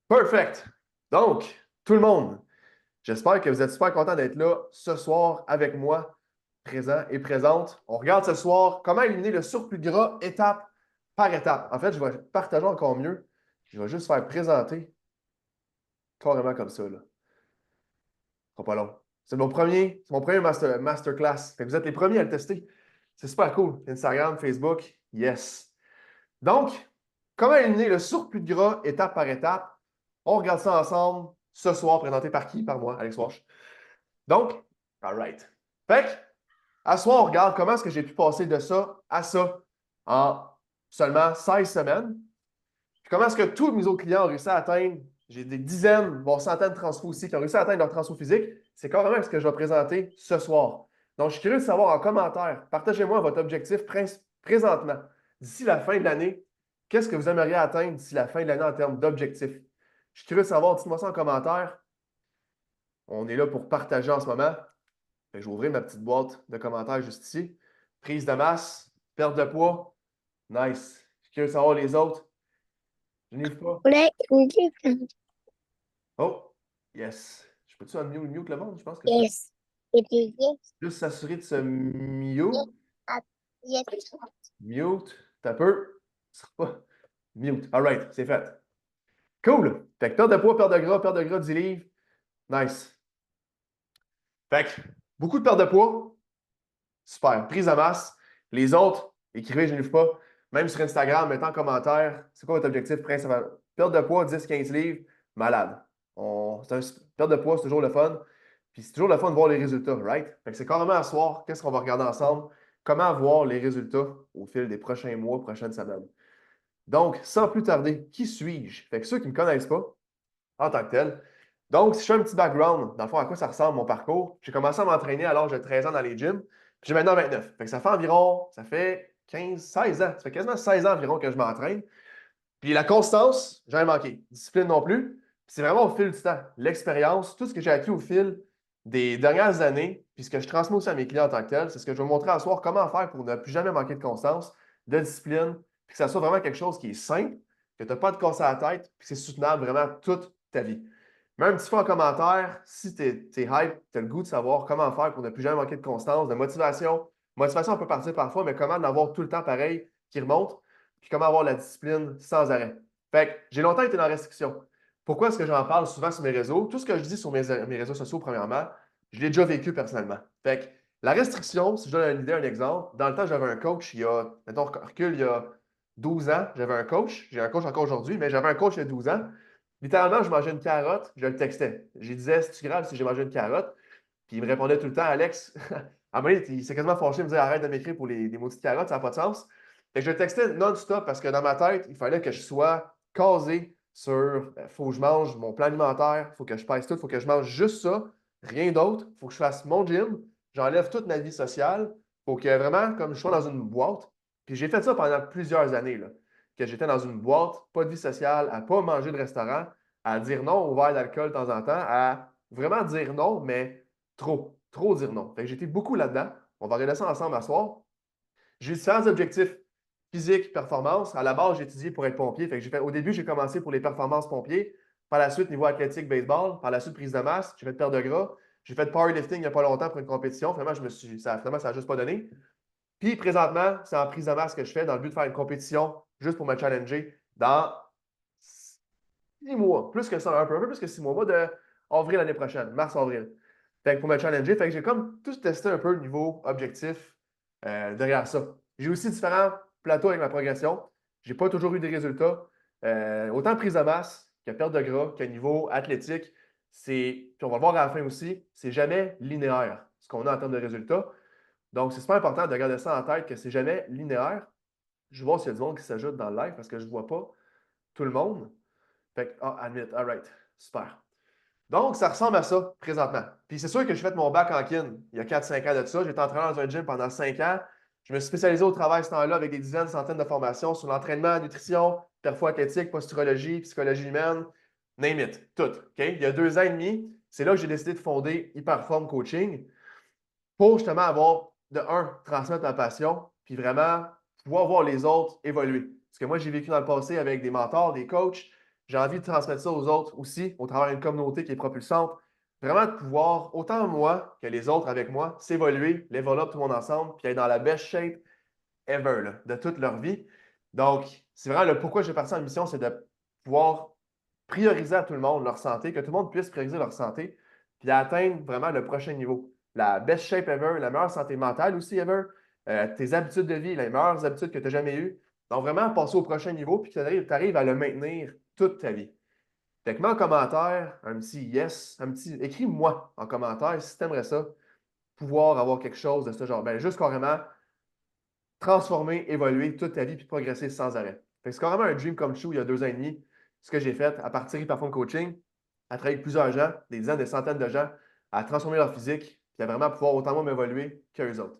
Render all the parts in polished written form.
Perfect. Donc, tout le monde, j'espère que vous êtes super content d'être là ce soir avec moi, présent et présente. On regarde ce soir comment éliminer le surplus de gras étape par étape. En fait, je vais partager encore mieux. Je vais juste faire présenter carrément comme ça, là. Ce sera pas long. C'est mon premier masterclass. Fait que vous êtes les premiers à le tester. C'est super cool. Instagram, Facebook, yes. Donc, comment éliminer le surplus de gras étape par étape? On regarde ça ensemble ce soir, présenté par qui? Par moi, Alex Walsh. Donc, all right. Fait que, à ce soir, on regarde comment est-ce que j'ai pu passer de ça à ça en seulement 16 semaines. Puis comment est-ce que tous mes autres clients ont réussi à atteindre, j'ai des dizaines, voire centaines de transfos aussi, qui ont réussi à atteindre leur transfo physique. C'est carrément ce que je vais présenter ce soir. Donc, je suis curieux de savoir en commentaire, partagez-moi votre objectif présentement. D'ici la fin de l'année, qu'est-ce que vous aimeriez atteindre d'ici la fin de l'année en termes d'objectifs? Je suis curieux de savoir, dites-moi ça en commentaire. On est là pour partager en ce moment. Je vais ouvrir ma petite boîte de commentaires juste ici. Prise de masse, perte de poids. Nice. Je suis curieux de savoir les autres. Je n'y pas. Oh, yes. Je peux-tu mute le monde? Je pense que je peux. Yes. It is yes. Juste s'assurer de se mute. Yes. Mute. T'as peu. Ce sera pas. Mute. All right, c'est fait. Cool. Fait que perte de poids, perte de gras, 10 livres. Nice. Fait que beaucoup de perte de poids. Super. Prise de masse. Les autres, écrivez, je n'arrive pas. Même sur Instagram, mettez en commentaire. C'est quoi votre objectif principal? Perte de poids, 10-15 livres. Malade. Perte de poids, c'est toujours le fun. Puis c'est toujours le fun de voir les résultats, right? Fait que c'est carrément à soir, qu'est-ce qu'on va regarder ensemble? Comment voir les résultats au fil des prochains mois, prochaines semaines. Donc, sans plus tarder, qui suis-je? Fait que ceux qui ne me connaissent pas, en tant que tel. Donc, si je fais un petit background, dans le fond, à quoi ça ressemble mon parcours, j'ai commencé à m'entraîner à l'âge de 13 ans dans les gyms, puis j'ai maintenant 29. Fait que ça fait 15, 16 ans. Ça fait quasiment 16 ans environ que je m'entraîne. Puis la constance, j'en ai manqué. Discipline non plus. Puis c'est vraiment au fil du temps. L'expérience, tout ce que j'ai acquis au fil des dernières années, puis ce que je transmets aussi à mes clients en tant que tel, c'est ce que je vais vous montrer à soir, comment faire pour ne plus jamais manquer de constance, de discipline, puis que ça soit vraiment quelque chose qui est simple, que tu n'as pas de casse à la tête, puis que c'est soutenable vraiment toute ta vie. Mets un petit peu en commentaire si tu es hype, tu as le goût de savoir comment faire pour ne plus jamais manquer de constance, de motivation. Motivation, on peut partir parfois, mais comment en avoir tout le temps pareil qui remonte, puis comment avoir la discipline sans arrêt. Fait que j'ai longtemps été dans la restriction. Pourquoi est-ce que j'en parle souvent sur mes réseaux? Tout ce que je dis sur mes réseaux sociaux, premièrement, je l'ai déjà vécu personnellement. Fait que la restriction, si je donne une idée, un exemple, dans le temps, j'avais un coach il y a, mettons, recul, il y a 12 ans, j'avais un coach. J'ai un coach encore aujourd'hui, mais j'avais un coach il y a 12 ans. Littéralement, je mangeais une carotte, je le textais. Je lui disais, c'est-tu grave si j'ai mangé une carotte? Puis il me répondait tout le temps, Alex, à un moment donné, il s'est quasiment fâché, il me disait, arrête de m'écrire pour les maudites carottes, ça n'a pas de sens. Et je le textais non-stop parce que dans ma tête, il fallait que je sois casé sur il faut que je mange mon plan alimentaire, il faut que je pèse tout, il faut que je mange juste ça, rien d'autre. Il faut que je fasse mon gym, j'enlève toute ma vie sociale. Il faut que vraiment, comme je sois dans une boîte. Puis j'ai fait ça pendant plusieurs années, là, que j'étais dans une boîte, pas de vie sociale, à ne pas manger de restaurant, à dire non au verre d'alcool de temps en temps, à vraiment dire non, mais trop dire non. Fait que j'étais beaucoup là-dedans. On va regarder ça ensemble à soir. J'ai eu différents objectifs physique, performance. À la base, j'ai étudié pour être pompier. Fait que au début, j'ai commencé pour les performances pompiers. Par la suite, niveau athlétique, baseball. Par la suite, prise de masse. J'ai fait perte de gras. J'ai fait powerlifting il n'y a pas longtemps pour une compétition. Finalement, ça n'a juste pas donné. Puis présentement, c'est en prise de masse que je fais dans le but de faire une compétition juste pour me challenger dans 6 mois. Plus que ça, un peu plus que 6 mois. Mois de avril l'année prochaine, mars-avril. Fait que pour me challenger, fait que j'ai comme tout testé un peu le niveau objectif derrière ça. J'ai aussi différents plateaux avec ma progression. Je n'ai pas toujours eu des résultats. Autant prise de masse que perte de gras, que niveau athlétique. Puis on va le voir à la fin aussi, c'est jamais linéaire ce qu'on a en termes de résultats. Donc, c'est super important de garder ça en tête que c'est jamais linéaire. Je vais voir s'il y a du monde qui s'ajoute dans le live parce que je ne vois pas tout le monde. Fait que, admit, all right, super. Donc, ça ressemble à ça présentement. Puis c'est sûr que j'ai fait mon bac en kin il y a 4-5 ans de ça. J'étais entraîneur dans un gym pendant 5 ans. Je me suis spécialisé au travail ce temps-là avec des dizaines, centaines de formations sur l'entraînement, nutrition, perfo-athlétique, posturologie, psychologie humaine, name it, tout. Okay? Il y a 2 ans et demi, c'est là que j'ai décidé de fonder Hyperform Coaching pour justement avoir, de un, transmettre ma passion, puis vraiment pouvoir voir les autres évoluer. Parce que moi, j'ai vécu dans le passé avec des mentors, des coachs j'ai envie de transmettre ça aux autres aussi, au travers d'une communauté qui est propulsante. Vraiment de pouvoir, autant moi que les autres avec moi, s'évoluer, level up tout le monde ensemble, puis être dans la best shape ever là, de toute leur vie. Donc, c'est vraiment le pourquoi j'ai parti en mission, c'est de pouvoir prioriser à tout le monde leur santé, que tout le monde puisse prioriser leur santé, puis atteindre vraiment le prochain niveau. La best shape ever, la meilleure santé mentale aussi ever, tes habitudes de vie, les meilleures habitudes que tu n'as jamais eues. Donc, vraiment passer au prochain niveau, puis que tu arrives à le maintenir toute ta vie. Fait que mets en commentaire un petit yes, écris-moi en commentaire si tu aimerais ça, pouvoir avoir quelque chose de ce genre. Ben, juste carrément transformer, évoluer toute ta vie puis progresser sans arrêt. C'est carrément un dream come true il y a 2 ans et demi. Ce que j'ai fait à partir de Perform Coaching, à travailler avec plusieurs gens, des dizaines, des centaines de gens, à transformer leur physique, puis à vraiment pouvoir autant moi m'évoluer qu'eux autres.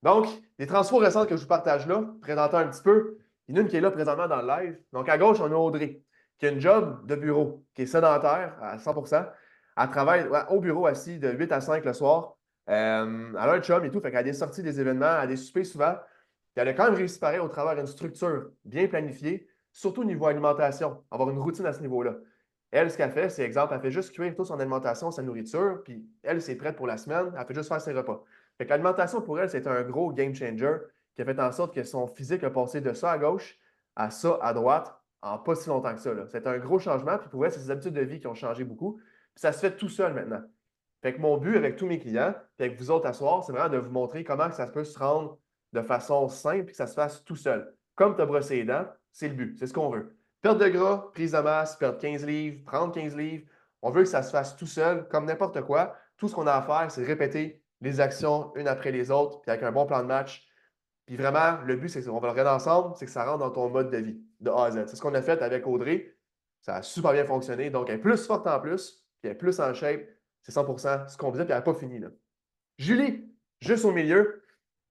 Donc, les transferts récents que je vous partage là, présentant un petit peu, il y en a une qui est là présentement dans le live. Donc, à gauche, on a Audrey, qui a une job de bureau, qui est sédentaire à 100%. Elle travaille au bureau assis de 8 à 5 le soir. Elle a un chum et tout, fait qu'elle a des sorties, des événements, elle a des soupers souvent. Puis elle a quand même réussi pareil au travers d'une structure bien planifiée, surtout au niveau alimentation, avoir une routine à ce niveau-là. Elle, ce qu'elle fait, c'est exemple, elle fait juste cuire toute son alimentation, sa nourriture, puis elle, c'est prête pour la semaine, elle fait juste faire ses repas. Fait que l'alimentation pour elle, c'est un gros game changer qui a fait en sorte que son physique a passé de ça à gauche à ça à droite en pas si longtemps que ça. C'est un gros changement, puis pour elle, c'est ses habitudes de vie qui ont changé beaucoup. Puis ça se fait tout seul maintenant. Fait que mon but avec tous mes clients, puis avec vous autres à soir, c'est vraiment de vous montrer comment que ça peut se rendre de façon simple et que ça se fasse tout seul. Comme tu as brossé les dents, c'est le but, c'est ce qu'on veut. Perte de gras, prise de masse, perdre 15 livres, prendre 15 livres. On veut que ça se fasse tout seul, comme n'importe quoi. Tout ce qu'on a à faire, c'est répéter les actions une après les autres, puis avec un bon plan de match. Puis vraiment, le but, c'est qu'on va le regarder ensemble, c'est que ça rentre dans ton mode de vie, de A à Z. C'est ce qu'on a fait avec Audrey. Ça a super bien fonctionné. Donc, elle est plus forte en plus, puis elle est plus en shape. C'est 100% ce qu'on faisait, puis elle n'a pas fini. Là. Julie, juste au milieu.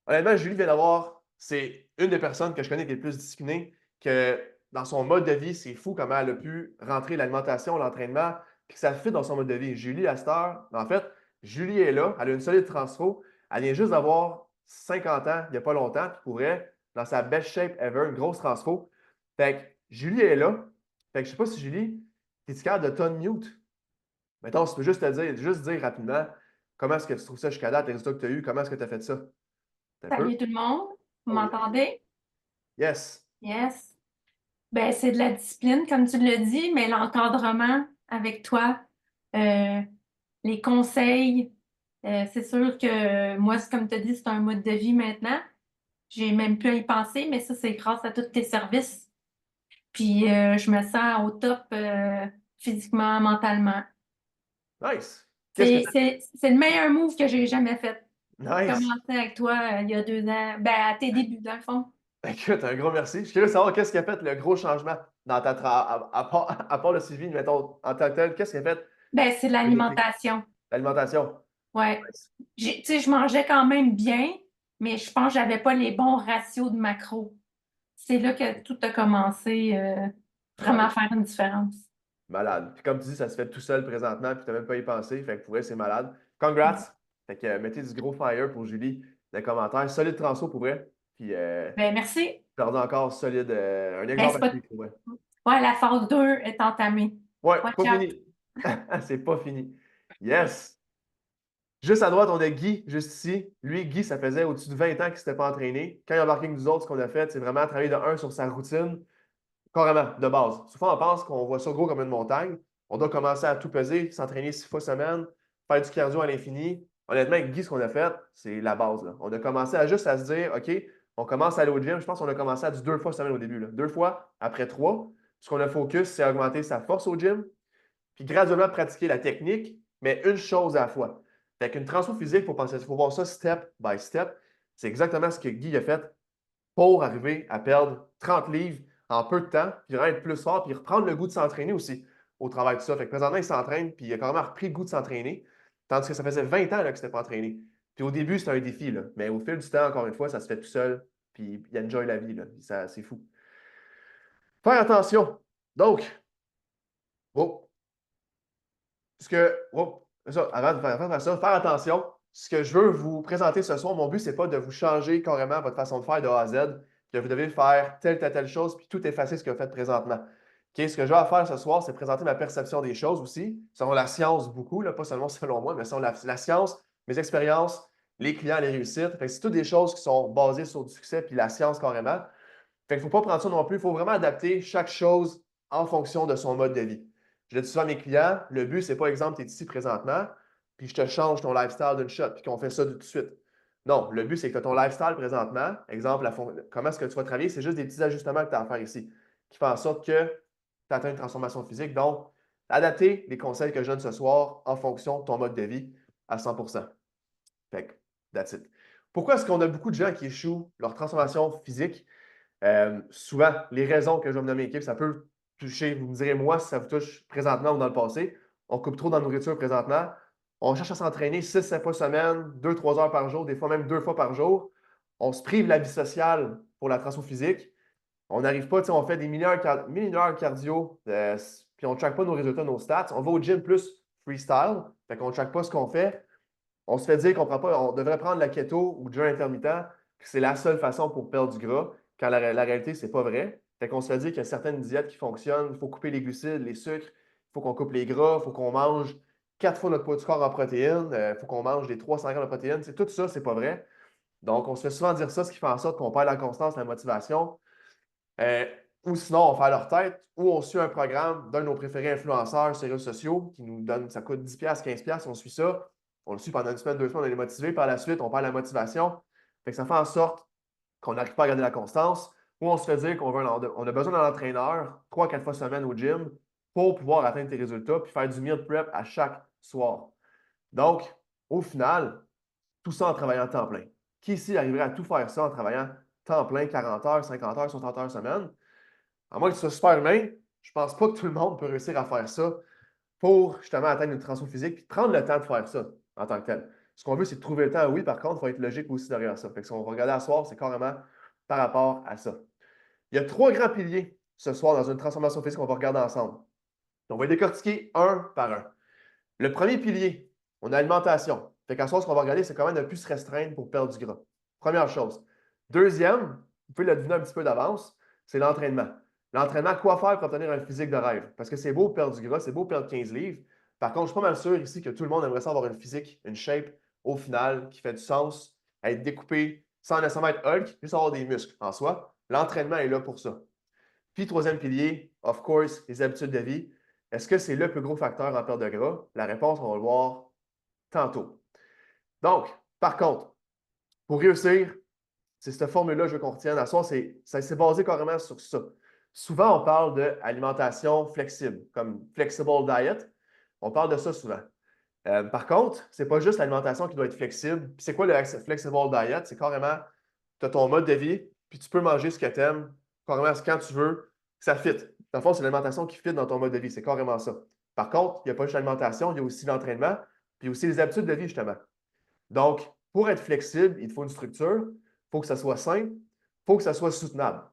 Honnêtement, Julie vient d'avoir, c'est une des personnes que je connais qui est le plus disciplinée, que dans son mode de vie, c'est fou comment elle a pu rentrer l'alimentation, l'entraînement, puis que ça fit dans son mode de vie. Julie, à cette heure, en fait, Julie est là, elle a une solide transfo, elle vient juste d'avoir 50 ans, il n'y a pas longtemps, puis pour elle, dans sa best shape ever, une grosse transfo. Fait que Julie est là. Fait que je sais pas si Julie, es-tu capable de ton mute? Mettons, si tu peux juste dire rapidement comment est-ce que tu trouves ça jusqu'à date, les résultats que tu as eus, comment est-ce que tu as fait ça? Un peu? Salut tout le monde, vous Oh yes. m'entendez? Yes. Yes. Ben, c'est de la discipline, comme tu l'as dit, mais l'encadrement avec toi, euh, les conseils, c'est sûr que moi, comme tu as dit, c'est un mode de vie maintenant. J'ai même plus à y penser, mais ça, c'est grâce à tous tes services. Puis, je me sens au top, physiquement, mentalement. Nice. Qu'est-ce que tu C'est le meilleur move que j'ai jamais fait. Nice. Commencer avec toi, il y a 2 ans, ben, à tes débuts, dans le fond. Écoute, un gros merci. Je suis curieux de savoir qu'est-ce qui a fait le gros changement dans à part le suivi, mettons, en tant que tel, qu'est-ce qui a fait Ben, c'est le déclic? l'alimentation. L'alimentation. Ouais. Nice. Tu sais, je mangeais quand même bien, mais je pense que j'avais pas les bons ratios de macros. C'est là que tout a commencé vraiment à Nice. faire une différence. Malade. Puis comme tu dis, ça se fait tout seul présentement, puis tu n'as même pas y pensé. Fait que pour elle, c'est malade. Congrats. Fait que mettez du gros fire pour Julie dans les commentaires. Solide transfo pour vrai. Puis Ben, merci. perdez encore solide. Un Ben, exemple c'est à pas... suivre pour vrai. Ouais, la phase 2 est entamée. Ouais, Watch pas out. fini. C'est pas fini. Yes. Juste à droite, on a Guy, juste ici. Lui, Guy, ça faisait au-dessus de 20 ans qu'il ne s'était pas entraîné. Quand il a embarqué avec nous autres, ce qu'on a fait, c'est vraiment travailler de un sur sa routine, carrément, de base. Souvent, on pense qu'on voit ça gros comme une montagne. On doit commencer à tout peser, s'entraîner 6 fois semaine, faire du cardio à l'infini. Honnêtement, avec Guy, ce qu'on a fait, c'est la base. Là. On a commencé à juste à se dire, OK, on commence à aller au gym. Je pense qu'on a commencé à du 2 fois semaine au début. Là. 2 fois, après 3. Ce qu'on a focus, c'est augmenter sa force au gym, puis graduellement pratiquer la technique, mais une chose à la fois. Fait qu'une transfo physique, il faut voir ça step by step. C'est exactement ce que Guy a fait pour arriver à perdre 30 livres en peu de temps, puis vraiment être plus fort, puis reprendre le goût de s'entraîner aussi au travail de ça. Fait que présentement, il s'entraîne, puis il a carrément repris le goût de s'entraîner, tandis que ça faisait 20 ans là, qu'il ne s'était pas entraîné. Puis au début, c'était un défi, là. Mais au fil du temps, encore une fois, ça se fait tout seul, puis il enjoy la vie, là. C'est fou. Faire attention. Donc, oh, avant de faire ça, faire attention. Ce que je veux vous présenter ce soir, mon but, ce n'est pas de vous changer carrément votre façon de faire de A à Z, que vous devez faire telle chose, puis tout effacer ce que vous faites présentement. OK, ce que je vais faire ce soir, c'est présenter ma perception des choses aussi, selon la science beaucoup, là, pas seulement selon moi, mais selon la science, mes expériences, les clients, les réussites. Fait que c'est toutes des choses qui sont basées sur du succès puis la science carrément. Fait qu'il ne faut pas prendre ça non plus. Il faut vraiment adapter chaque chose en fonction de son mode de vie. Je le dis souvent à mes clients, le but, c'est pas, exemple, tu es ici présentement, puis je te change ton lifestyle d'une shot, puis qu'on fait ça tout de suite. Non, le but, c'est que tu as ton lifestyle présentement. Exemple, comment est-ce que tu vas travailler? C'est juste des petits ajustements que tu as à faire ici, qui font en sorte que tu atteins une transformation physique. Donc, adapter les conseils que je donne ce soir en fonction de ton mode de vie à 100%. Fait que, that's it. Pourquoi est-ce qu'on a beaucoup de gens qui échouent leur transformation physique? Souvent, les raisons que je vais me nommer équipe, ça peut toucher, vous me direz moi si ça vous touche présentement ou dans le passé. On coupe trop dans la nourriture présentement. On cherche à s'entraîner 6-7 fois semaine, 2-3 heures par jour, des fois même 2 fois par jour. On se prive la vie sociale pour la transformation physique. On n'arrive pas, on fait des milliers cardio, puis on ne track pas nos résultats, nos stats. On va au gym plus freestyle, fait qu'on ne track pas ce qu'on fait. On se fait dire qu'on devrait prendre la keto ou le jeûne intermittent, que c'est la seule façon pour perdre du gras, quand la réalité, c'est pas vrai. Fait qu'on se fait dire qu'il y a certaines diètes qui fonctionnent, il faut couper les glucides, les sucres, il faut qu'on coupe les gras, il faut qu'on mange 4 fois notre poids du corps en protéines, il faut qu'on mange des 300 grammes de protéines. Tout ça, c'est pas vrai. Donc, on se fait souvent dire ça, ce qui fait en sorte qu'on perd la constance, la motivation. Euh, ou sinon, on fait à leur tête, ou on suit un programme d'un de nos préférés influenceurs sur les réseaux sociaux qui nous donne, ça coûte 10$, 15$, on suit ça. On le suit pendant une semaine, 2 semaines, on est motivé. Par la suite, on perd la motivation. Fait que ça fait en sorte qu'on n'arrive pas à garder la constance, ou on se fait dire on a besoin d'un entraîneur 3-4 fois semaine au gym pour pouvoir atteindre tes résultats puis faire du meal prep à chaque soir. Donc, au final, tout ça en travaillant temps plein. Qui ici arriverait à tout faire ça en travaillant temps plein, 40 heures, 50 heures, 60 heures semaine? À moins que tu sois super humain, je pense pas que tout le monde peut réussir à faire ça pour justement atteindre une transformation physique puis prendre le temps de faire ça en tant que tel. Ce qu'on veut, c'est de trouver le temps. Oui, par contre, il faut être logique aussi derrière ça. Fait que si on va regarder à soir, c'est carrément par rapport à ça. Il y a 3 grands piliers ce soir dans une transformation physique qu'on va regarder ensemble. On va les décortiquer un par un. Le premier pilier, on a l'alimentation. Fait qu'à soir, ce qu'on va regarder, c'est comment ne plus se restreindre pour perdre du gras. Première chose. Deuxième, vous pouvez le deviner un petit peu d'avance, c'est l'entraînement. L'entraînement, quoi faire pour obtenir un physique de rêve? Parce que c'est beau perdre du gras, c'est beau perdre 15 livres. Par contre, je suis pas mal sûr ici que tout le monde aimerait ça avoir une physique, une shape au final qui fait du sens, être découpé sans nécessairement être Hulk, juste avoir des muscles en soi. L'entraînement est là pour ça. Puis, troisième pilier, of course, les habitudes de vie. Est-ce que c'est le plus gros facteur en perte de gras? La réponse, on va le voir tantôt. Donc, par contre, pour réussir, c'est cette formule-là que je veux qu'on retienne. À soir, c'est basé carrément sur ça. Souvent, on parle d'alimentation flexible, comme flexible diet. On parle de ça souvent. Par contre, ce n'est pas juste l'alimentation qui doit être flexible. C'est quoi le flexible diet? C'est carrément, tu as ton mode de vie, puis tu peux manger ce que tu aimes, carrément quand tu veux, ça fit. Dans le fond, c'est l'alimentation qui fit dans ton mode de vie. C'est carrément ça. Par contre, il n'y a pas juste l'alimentation, il y a aussi l'entraînement, puis aussi les habitudes de vie, justement. Donc, pour être flexible, il te faut une structure, il faut que ça soit simple, il faut que ça soit soutenable.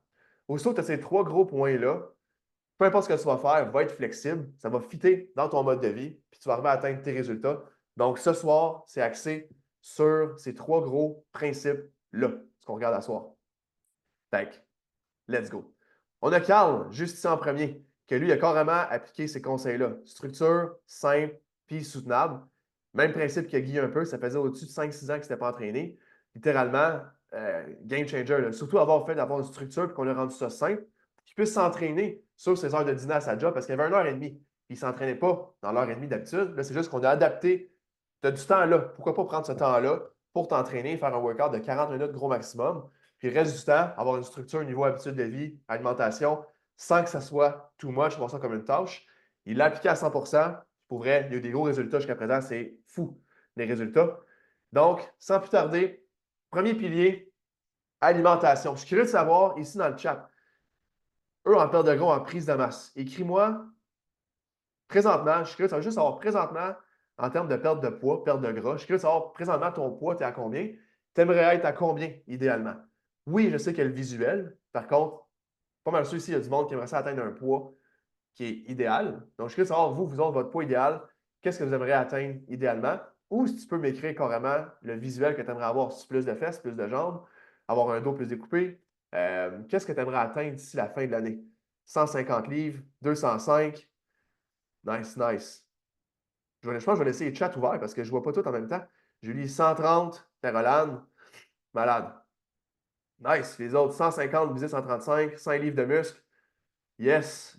Aussitôt que tu as ces 3 gros points-là, peu importe ce que tu vas faire, va être flexible, ça va fitter dans ton mode de vie, puis tu vas arriver à atteindre tes résultats. Donc, ce soir, c'est axé sur ces 3 gros principes-là, ce qu'on regarde à soir. Fait let's go. On a Carl, juste ici en premier, que lui a carrément appliqué ces conseils-là. Structure, simple, puis soutenable. Même principe que Guy un peu, ça faisait au-dessus de 5-6 ans qu'il ne s'était pas entraîné. Littéralement, game changer. Là. Surtout d'avoir une structure et qu'on a rendu ça simple, qu'il puisse s'entraîner sur ses heures de dîner à sa job parce qu'il y avait 1h30. Puis il ne s'entraînait pas dans l'heure et demie d'habitude. Là, c'est juste qu'on a adapté. Tu as du temps là. Pourquoi pas prendre ce temps-là pour t'entraîner, faire un workout de 40 minutes gros maximum? Puis le reste du temps, avoir une structure au niveau habitude de vie, alimentation, sans que ça soit too much, voir ça comme une tâche. Il l'a appliqué à 100%. Pour vrai, il y a eu des gros résultats jusqu'à présent. C'est fou, les résultats. Donc, sans plus tarder, premier pilier, alimentation. Je suis curieux de savoir, ici dans le chat, eux en perte de gras, en prise de masse. Écris-moi présentement, je suis curieux de juste savoir présentement, en termes de perte de poids, perte de gras, je suis curieux de savoir présentement ton poids, tu es à combien? Tu aimerais être à combien idéalement? Oui, je sais qu'il y a le visuel. Par contre, pas mal sûr ici, il y a du monde qui aimerait ça atteindre un poids qui est idéal. Donc, je suis curieux de savoir, vous autres, votre poids idéal, qu'est-ce que vous aimeriez atteindre idéalement? Ou si tu peux m'écrire carrément le visuel que tu aimerais avoir, si plus de fesses, plus de jambes, avoir un dos plus découpé, qu'est-ce que tu aimerais atteindre d'ici la fin de l'année? 150 livres, 205. Nice, nice. Je pense que je vais laisser les chats ouverts parce que je ne vois pas tout en même temps. Julie, 130, Caroline, malade. Nice. Les autres, 150 visés 135, 5 livres de muscles. Yes.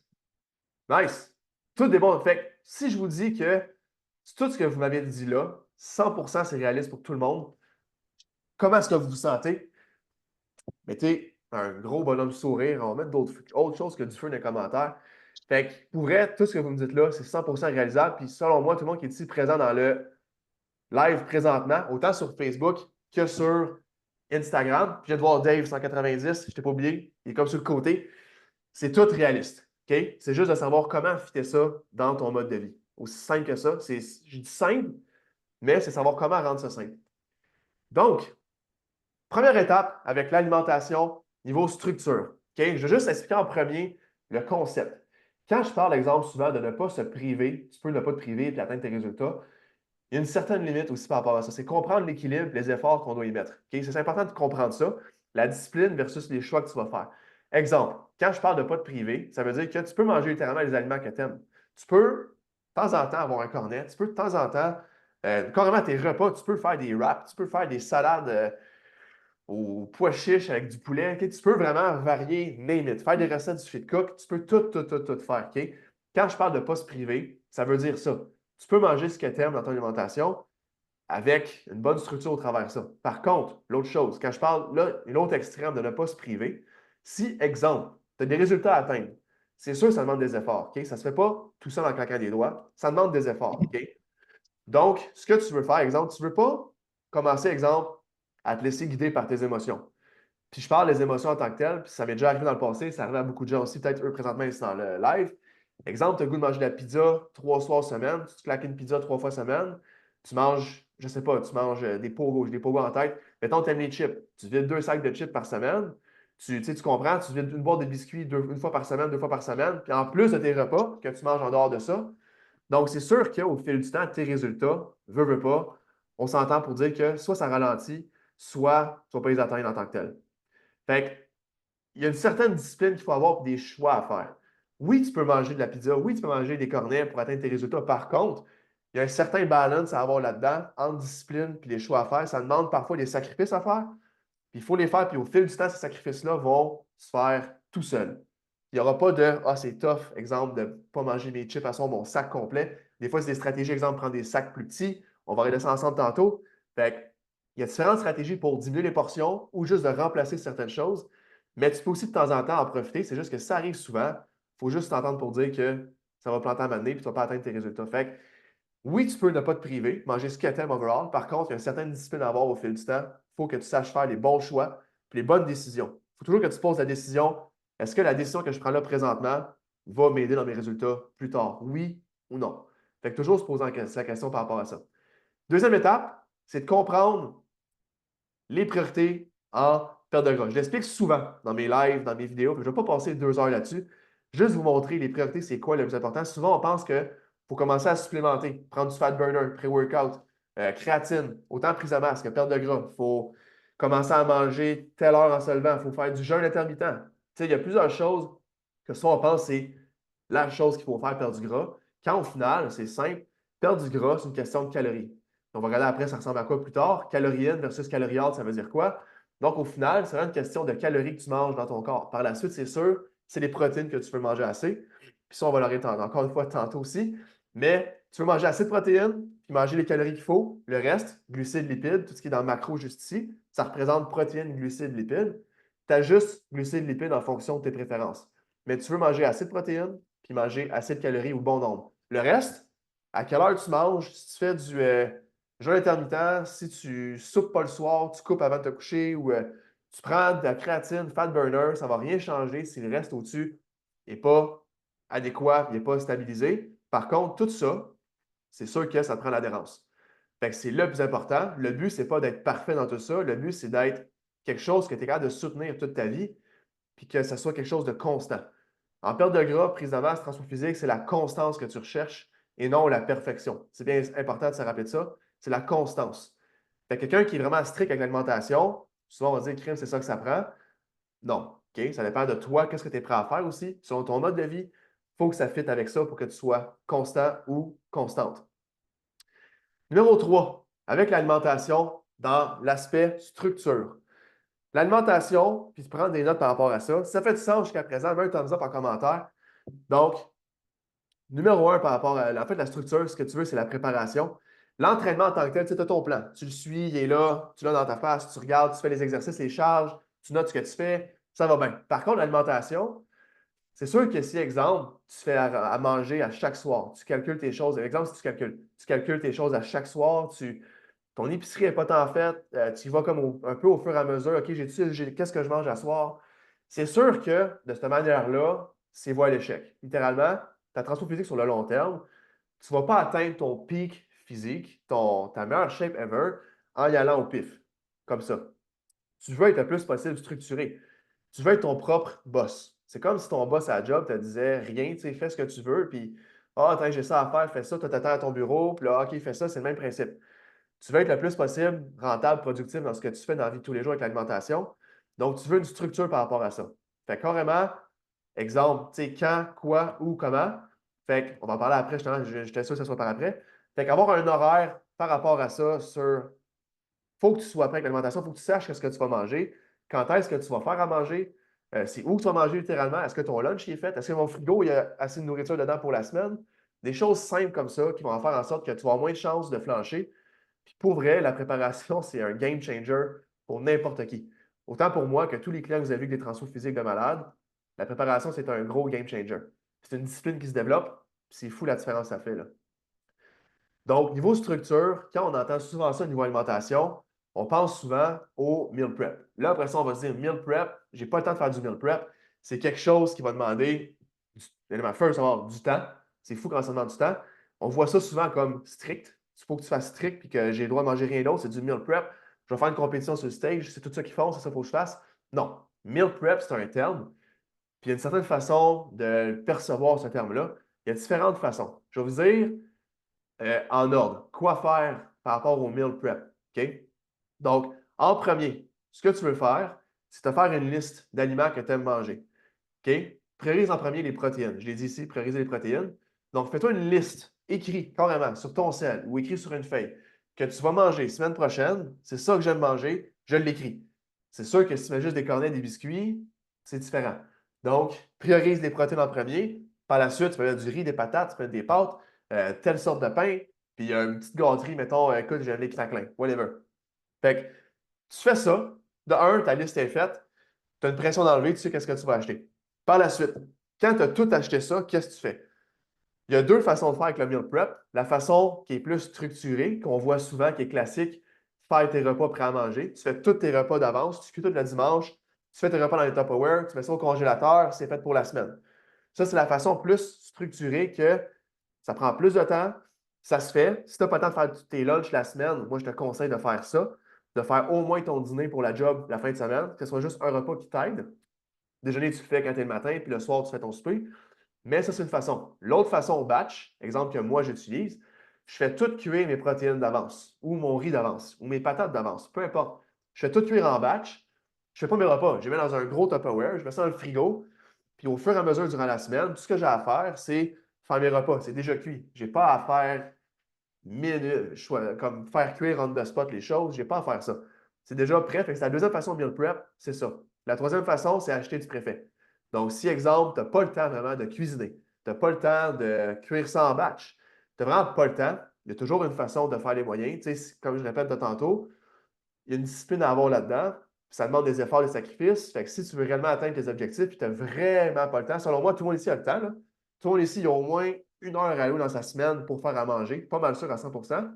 Nice. Tout des bons. Fait si je vous dis que tout ce que vous m'avez dit là, 100% c'est réaliste pour tout le monde, comment est-ce que vous vous sentez? Mettez un gros bonhomme sourire. On va mettre autre chose que du feu dans les commentaires. Fait que pour vrai, tout ce que vous me dites là, c'est 100% réalisable. Puis selon moi, tout le monde qui est ici présent dans le live présentement, autant sur Facebook que sur Instagram. Puis je viens de voir Dave 190, je t'ai pas oublié, il est comme sur le côté. C'est tout réaliste. OK? C'est juste de savoir comment fitter ça dans ton mode de vie. Aussi simple que ça. Je dis simple, mais c'est savoir comment rendre ça simple. Donc, première étape avec l'alimentation, niveau structure. OK? Je vais juste expliquer en premier le concept. Quand je parle, exemple, souvent de ne pas se priver, tu peux ne pas te priver et atteindre tes résultats, il y a une certaine limite aussi par rapport à ça. C'est comprendre l'équilibre, les efforts qu'on doit y mettre. Okay? C'est important de comprendre ça, la discipline versus les choix que tu vas faire. Exemple, quand je parle de ne pas te priver, ça veut dire que tu peux manger littéralement les aliments que tu aimes. Tu peux, de temps en temps, avoir un cornet. Tu peux, de temps en temps, carrément tes repas, tu peux faire des wraps, tu peux faire des salades aux pois chiches avec du poulet. Okay? Tu peux vraiment varier, name it. Faire des recettes du fit cook, tu peux tout faire. Okay? Quand je parle de ne pas se priver, ça veut dire ça. Tu peux manger ce que tu aimes dans ton alimentation avec une bonne structure au travers de ça. Par contre, l'autre chose, quand je parle, là, une autre extrême de ne pas se priver, si, exemple, tu as des résultats à atteindre, c'est sûr que ça demande des efforts. Okay? Ça ne se fait pas tout seul en claquant des doigts. Ça demande des efforts. Okay? Donc, ce que tu veux faire, exemple, tu ne veux pas commencer, exemple, à te laisser guider par tes émotions. Puis je parle des émotions en tant que telles, puis ça m'est déjà arrivé dans le passé, ça arrive à beaucoup de gens aussi, peut-être eux présentement ici dans le live. Exemple, tu as le goût de manger de la pizza 3 soirs semaine, tu te claques une pizza 3 fois semaine, tu manges, je ne sais pas, tu manges des pogos, j'ai des pogos en tête. Mettons, tu aimes les chips, tu vides 2 sacs de chips par semaine, tu comprends, tu vides une boîte de biscuits une fois par semaine, 2 fois par semaine, puis en plus de tes repas que tu manges en dehors de ça. Donc, c'est sûr qu'au fil du temps, tes résultats, veux pas, on s'entend pour dire que soit ça ralentit, soit tu ne vas pas les atteindre en tant que tel. Fait que, il y a une certaine discipline qu'il faut avoir pour des choix à faire. Oui, tu peux manger de la pizza, oui, tu peux manger des cornets pour atteindre tes résultats. Par contre, il y a un certain balance à avoir là-dedans entre discipline et les choix à faire. Ça demande parfois des sacrifices à faire. Puis il faut les faire, puis au fil du temps, ces sacrifices-là vont se faire tout seuls. Il n'y aura pas de Ah, c'est tough, exemple, de ne pas manger mes chips à mon sac complet. Des fois, c'est des stratégies, exemple, prendre des sacs plus petits. On va regarder ça ensemble tantôt. Fait que, il y a différentes stratégies pour diminuer les portions ou juste de remplacer certaines choses. Mais tu peux aussi de temps en temps en profiter. C'est juste que ça arrive souvent. Il faut juste t'entendre pour dire que ça va planter à m'amener et tu ne vas pas atteindre tes résultats. Fait que, oui, tu peux ne pas te priver, manger ce que tu aimes overall. Par contre, il y a une certaine discipline à avoir au fil du temps. Il faut que tu saches faire les bons choix et les bonnes décisions. Il faut toujours que tu poses la décision, est-ce que la décision que je prends là présentement va m'aider dans mes résultats plus tard? Oui ou non? Fait que toujours se poser la question par rapport à ça. Deuxième étape, c'est de comprendre les priorités en perte de gras. Je l'explique souvent dans mes lives, dans mes vidéos, puis je ne vais pas passer 2 heures là-dessus. Juste vous montrer les priorités, c'est quoi le plus important. Souvent, on pense qu'il faut commencer à supplémenter, prendre du fat burner, pré-workout, créatine, autant prise à masse que perte de gras. Il faut commencer à manger telle heure en se levant. Il faut faire du jeûne intermittent. Il y a plusieurs choses que souvent on pense c'est la chose qu'il faut faire, perdre du gras. Quand au final, c'est simple, perdre du gras, c'est une question de calories. On va regarder après, ça ressemble à quoi plus tard. Calorie in versus calorie out, ça veut dire quoi? Donc, au final, c'est vraiment une question de calories que tu manges dans ton corps. Par la suite, c'est sûr, c'est les protéines que tu veux manger assez. Puis ça, on va le regarder encore une fois tantôt aussi. Mais tu veux manger assez de protéines, puis manger les calories qu'il faut. Le reste, glucides, lipides, tout ce qui est dans le macro juste ici, ça représente protéines, glucides, lipides. Tu ajustes glucides, lipides en fonction de tes préférences. Mais tu veux manger assez de protéines, puis manger assez de calories au bon nombre. Le reste, à quelle heure tu manges, si tu fais du jeûne intermittent, si tu soupes pas le soir, tu coupes avant de te coucher ou tu prends de la créatine, fat burner, ça ne va rien changer si le reste au-dessus n'est pas adéquat, n'est pas stabilisé. Par contre, tout ça, c'est sûr que ça te prend l'adhérence. Fait que c'est le plus important. Le but, ce n'est pas d'être parfait dans tout ça. Le but, c'est d'être quelque chose que tu es capable de soutenir toute ta vie, puis que ça soit quelque chose de constant. En perte de gras, prise de masse, transformation physique, c'est la constance que tu recherches et non la perfection. C'est bien important de se rappeler de ça. C'est la constance. Fait que quelqu'un qui est vraiment strict avec l'alimentation, souvent on va dire, crime, c'est ça que ça prend. Non. OK? Ça dépend de toi, qu'est-ce que tu es prêt à faire aussi. Selon ton mode de vie, il faut que ça fitte avec ça pour que tu sois constant ou constante. Numéro 3, avec l'alimentation dans l'aspect structure. L'alimentation, puis tu prends des notes par rapport à ça. Si ça fait du sens jusqu'à présent, mets un thumbs up en commentaire. Donc, numéro 1 par rapport à en fait, la structure, ce que tu veux, c'est la préparation. L'entraînement en tant que tel, tu as ton plan. Tu le suis, il est là, tu l'as dans ta face, tu regardes, tu fais les exercices, les charges, tu notes ce que tu fais, ça va bien. Par contre, l'alimentation, c'est sûr que si, exemple, tu fais à manger à chaque soir, tu calcules tes choses. Exemple, si tu calcules tes choses à chaque soir, ton épicerie n'est pas tant faite, tu y vas comme un peu au fur et à mesure. OK, qu'est-ce que je mange à soir? C'est sûr que de cette manière-là, c'est voie à l'échec. Littéralement, ta transformation physique sur le long terme, tu ne vas pas atteindre ton pic physique, ta meilleure shape ever, en y allant au pif, comme ça. Tu veux être le plus possible structuré. Tu veux être ton propre boss. C'est comme si ton boss à la job te disait rien, tu sais, fais ce que tu veux, puis attends, j'ai ça à faire, fais ça, tu t'attends à ton bureau, puis là, OK, fais ça, c'est le même principe. Tu veux être le plus possible rentable, productif dans ce que tu fais dans la vie de tous les jours avec l'alimentation. Donc, tu veux une structure par rapport à ça. Fait que carrément, exemple, tu sais, quand, quoi, où, comment. Fait qu'on va en parler après, j'étais sûr que ce soit par après. Fait qu'avoir un horaire par rapport à ça sur faut que tu sois prêt avec l'alimentation, il faut que tu saches ce que tu vas manger, quand est-ce que tu vas faire à manger, c'est où tu vas manger littéralement, est-ce que ton lunch est fait, est-ce que mon frigo, il y a assez de nourriture dedans pour la semaine? Des choses simples comme ça qui vont faire en sorte que tu vas avoir moins de chances de flancher. Puis pour vrai, la préparation, c'est un game changer pour n'importe qui. Autant pour moi que tous les clients que vous avez vu avec des transferts physiques de malades, la préparation, c'est un gros game changer. C'est une discipline qui se développe, c'est fou la différence que ça fait, là. Donc, niveau structure, quand on entend souvent ça au niveau alimentation, on pense souvent au meal prep. Là, après ça, on va se dire meal prep, j'ai pas le temps de faire du meal prep. C'est quelque chose qui va demander, élément first, avoir du temps. C'est fou quand ça demande du temps. On voit ça souvent comme strict. Il faut que tu fasses strict puis que j'ai le droit de manger rien d'autre, c'est du meal prep. Je vais faire une compétition sur le stage, c'est tout ça qu'ils font, c'est ça qu'il faut que je fasse. Non. Meal prep, c'est un terme. Puis il y a une certaine façon de percevoir ce terme-là. Il y a différentes façons. Je vais vous dire en ordre. Quoi faire par rapport au meal prep? OK? Donc, en premier, ce que tu veux faire, c'est te faire une liste d'aliments que tu aimes manger. OK? Priorise en premier les protéines. Je l'ai dit ici, prioriser les protéines. Donc, fais-toi une liste, écrit carrément sur ton sel ou écrit sur une feuille que tu vas manger semaine prochaine. C'est ça que j'aime manger, je l'écris. C'est sûr que si tu mets juste des cornets, des biscuits, c'est différent. Donc, priorise les protéines en premier. Par la suite, tu peux mettre du riz, des patates, tu peux mettre des pâtes, telle sorte de pain, puis une petite gâterie, mettons, écoute, j'aime les craquelins, whatever. Fait que tu fais ça. De un, ta liste est faite. Tu as une pression d'enlever, tu sais qu'est-ce que tu vas acheter. Par la suite, quand tu as tout acheté ça, qu'est-ce que tu fais? Il y a deux façons de faire avec le meal prep. La façon qui est plus structurée, qu'on voit souvent, qui est classique, faire tes repas prêts à manger. Tu fais tous tes repas d'avance, tu cuis tout le dimanche, tu fais tes repas dans les Tupperware, tu mets ça au congélateur, c'est fait pour la semaine. Ça, c'est la façon plus structurée que ça prend plus de temps, ça se fait. Si tu n'as pas le temps de faire tes lunchs la semaine, moi, je te conseille de faire ça, de faire au moins ton dîner pour la job la fin de semaine, que ce soit juste un repas qui t'aide. Déjeuner, tu le fais quand tu es le matin, puis le soir, tu fais ton souper. Mais ça, c'est une façon. L'autre façon, batch, exemple que moi, j'utilise, je fais tout cuire mes protéines d'avance, ou mon riz d'avance, ou mes patates d'avance, peu importe. Je fais tout cuire en batch. Je ne fais pas mes repas. Je les mets dans un gros Tupperware, je mets ça dans le frigo, puis au fur et à mesure durant la semaine, tout ce que j'ai à faire, c'est faire mes repas. C'est déjà cuit. Je n'ai pas à faire comme faire cuire on the spot les choses. Je n'ai pas à faire ça. C'est déjà prêt. C'est la deuxième façon de meal prep, c'est ça. La troisième façon, c'est acheter du préfet. Donc, si, exemple, tu n'as pas le temps vraiment de cuisiner, tu n'as pas le temps de cuire ça en batch, tu n'as vraiment pas le temps, il y a toujours une façon de faire les moyens. Tu sais, comme je répète de tantôt, il y a une discipline à avoir là-dedans. Ça demande des efforts, des sacrifices. Fait que si tu veux réellement atteindre tes objectifs et tu n'as vraiment pas le temps, selon moi, tout le monde ici a le temps. Là. Tout le monde ici, il y a au moins 1 heure à allouer dans sa semaine pour faire à manger. Pas mal sûr à 100%.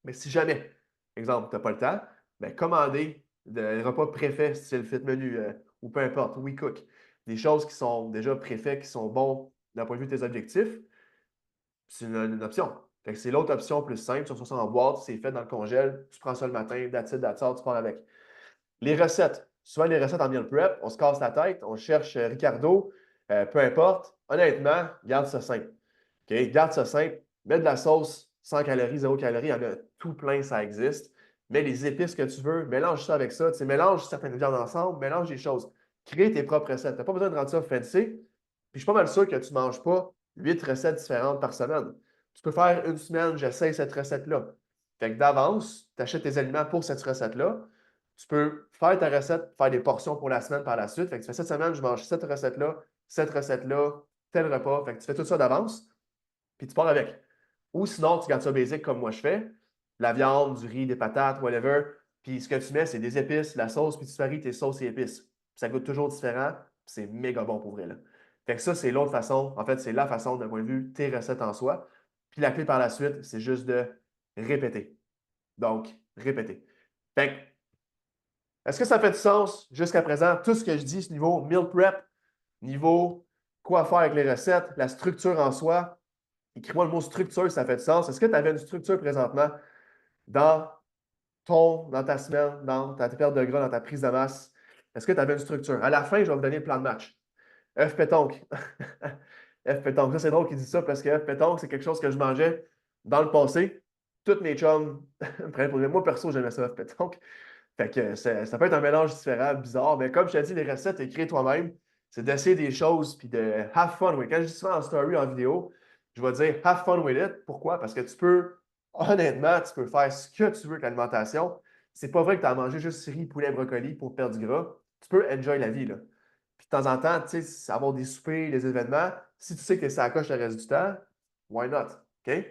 Mais si jamais, exemple, tu n'as pas le temps, bien, commandez des repas préfaits, style fit menu ou peu importe, WeCook. Des choses qui sont déjà préfaites, qui sont bons d'un point de vue de tes objectifs. C'est une option. Fait que c'est l'autre option plus simple. Tu reçois ça en boîte, c'est fait dans le congèle, tu prends ça le matin, that's it, tu pars avec. Les recettes. Souvent, les recettes en meal prep, on se casse la tête, on cherche Ricardo, peu importe. Honnêtement, garde ça simple. Okay? Garde ça simple. Mets de la sauce 100 calories, 0 calories, il y en a tout plein, ça existe. Mets les épices que tu veux, mélange ça avec ça. Tu sais, mélange certaines viandes ensemble, mélange les choses. Crée tes propres recettes. Tu n'as pas besoin de rendre ça fancy. Puis je suis pas mal sûr que tu ne manges pas 8 recettes différentes par semaine. Tu peux faire une semaine, j'essaye cette recette-là. Fait que d'avance, tu achètes tes aliments pour cette recette-là. Tu peux faire ta recette, faire des portions pour la semaine par la suite. Fait que tu fais cette semaine, je mange cette recette-là, tel repas. Fait que tu fais tout ça d'avance, puis tu pars avec. Ou sinon, tu gardes ça basique comme moi je fais. La viande, du riz, des patates, whatever. Puis ce que tu mets, c'est des épices, la sauce, puis tu varies tes sauces et épices. Puis ça goûte toujours différent, puis c'est méga bon pour vrai, là. Fait que ça, c'est l'autre façon. En fait, c'est la façon d'un point de vue tes recettes en soi. Puis la clé par la suite, c'est juste de répéter. Donc, répéter. Fait que, est-ce que ça fait du sens jusqu'à présent? Tout ce que je dis, ce niveau meal prep, niveau quoi faire avec les recettes, la structure en soi. Écris-moi le mot structure, ça fait du sens. Est-ce que tu avais une structure présentement dans dans ta semaine, dans ta perte de gras, dans ta prise de masse? Est-ce que tu avais une structure? À la fin, je vais vous donner le plan de match. F pétonque. F pétonque. Ça, c'est drôle qu'il dise ça parce que F pétonque, c'est quelque chose que je mangeais dans le passé. Toutes mes chums prenaient pour moi, perso, j'aimais ça, F pétonque. Fait que ça peut être un mélange différent, bizarre, mais comme je t'ai dit, les recettes, écrites toi-même, c'est d'essayer des choses puis de have fun with it. Quand je dis souvent en story, en vidéo, je vais dire have fun with it. Pourquoi? Parce que tu peux, honnêtement, tu peux faire ce que tu veux avec l'alimentation. C'est pas vrai que tu as mangé juste riz, poulet, brocoli pour perdre du gras. Tu peux enjoy la vie, là. Puis de temps en temps, tu sais, avoir des soupers, des événements, si tu sais que ça coche le reste du temps, why not? OK?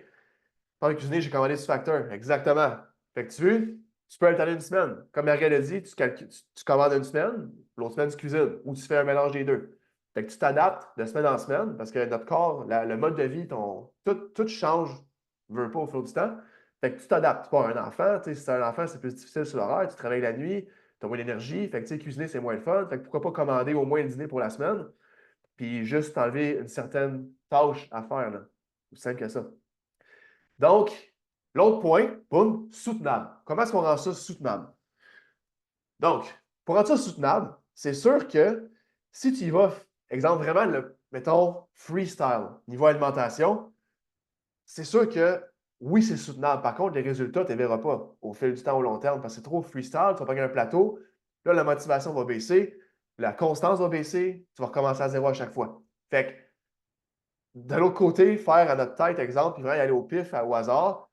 Pendant que cuisiner, j'ai commandé ce facteur. Exactement. Fait que tu peux étaler une semaine. Comme Ariel a dit, tu commandes une semaine, l'autre semaine, tu cuisines. Ou tu fais un mélange des deux. Fait que tu t'adaptes de semaine en semaine parce que notre corps, le mode de vie, tout change, veut pas au fil du temps. Fait que tu t'adaptes. Tu pas un enfant. Si c'est un enfant, c'est plus difficile sur l'horaire. Tu travailles la nuit, tu as moins d'énergie. Fait que cuisiner, c'est moins le fun. Fait que pourquoi pas commander au moins le dîner pour la semaine, puis juste enlever une certaine tâche à faire. Là. Aussi simple que ça. Donc, l'autre point, boum, soutenable. Comment est-ce qu'on rend ça soutenable? Donc, pour rendre ça soutenable, c'est sûr que si tu y vas, exemple, vraiment, mettons, freestyle, niveau alimentation, c'est sûr que oui, c'est soutenable. Par contre, les résultats, tu ne les verras pas au fil du temps au long terme parce que c'est trop freestyle, tu vas prendre un plateau, là, la motivation va baisser, la constance va baisser, tu vas recommencer à zéro à chaque fois. Fait que, de l'autre côté, faire à notre tête, exemple, puis vraiment y aller au pif, au hasard,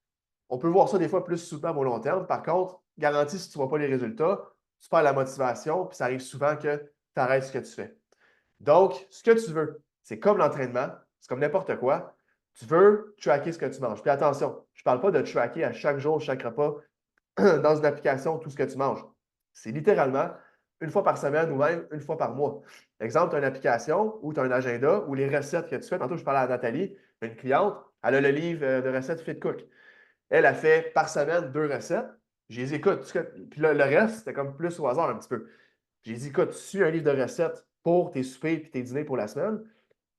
on peut voir ça des fois plus soutenable au long terme. Par contre, garantie, si tu ne vois pas les résultats, tu perds la motivation, puis ça arrive souvent que tu arrêtes ce que tu fais. Donc, ce que tu veux, c'est comme l'entraînement, c'est comme n'importe quoi. Tu veux tracker ce que tu manges. Puis attention, je ne parle pas de tracker à chaque jour, chaque repas, dans une application, tout ce que tu manges. C'est littéralement une fois par semaine ou même une fois par mois. Exemple, tu as une application ou tu as un agenda ou les recettes que tu fais. Tantôt, je parlais à Nathalie, une cliente, elle a le livre de recettes Fit Cook. Elle a fait par semaine 2 recettes. J'ai dit, écoute, puis là, le reste, c'était comme plus au hasard un petit peu. J'ai dit, écoute, tu suis un livre de recettes pour tes soupers et tes dîners pour la semaine.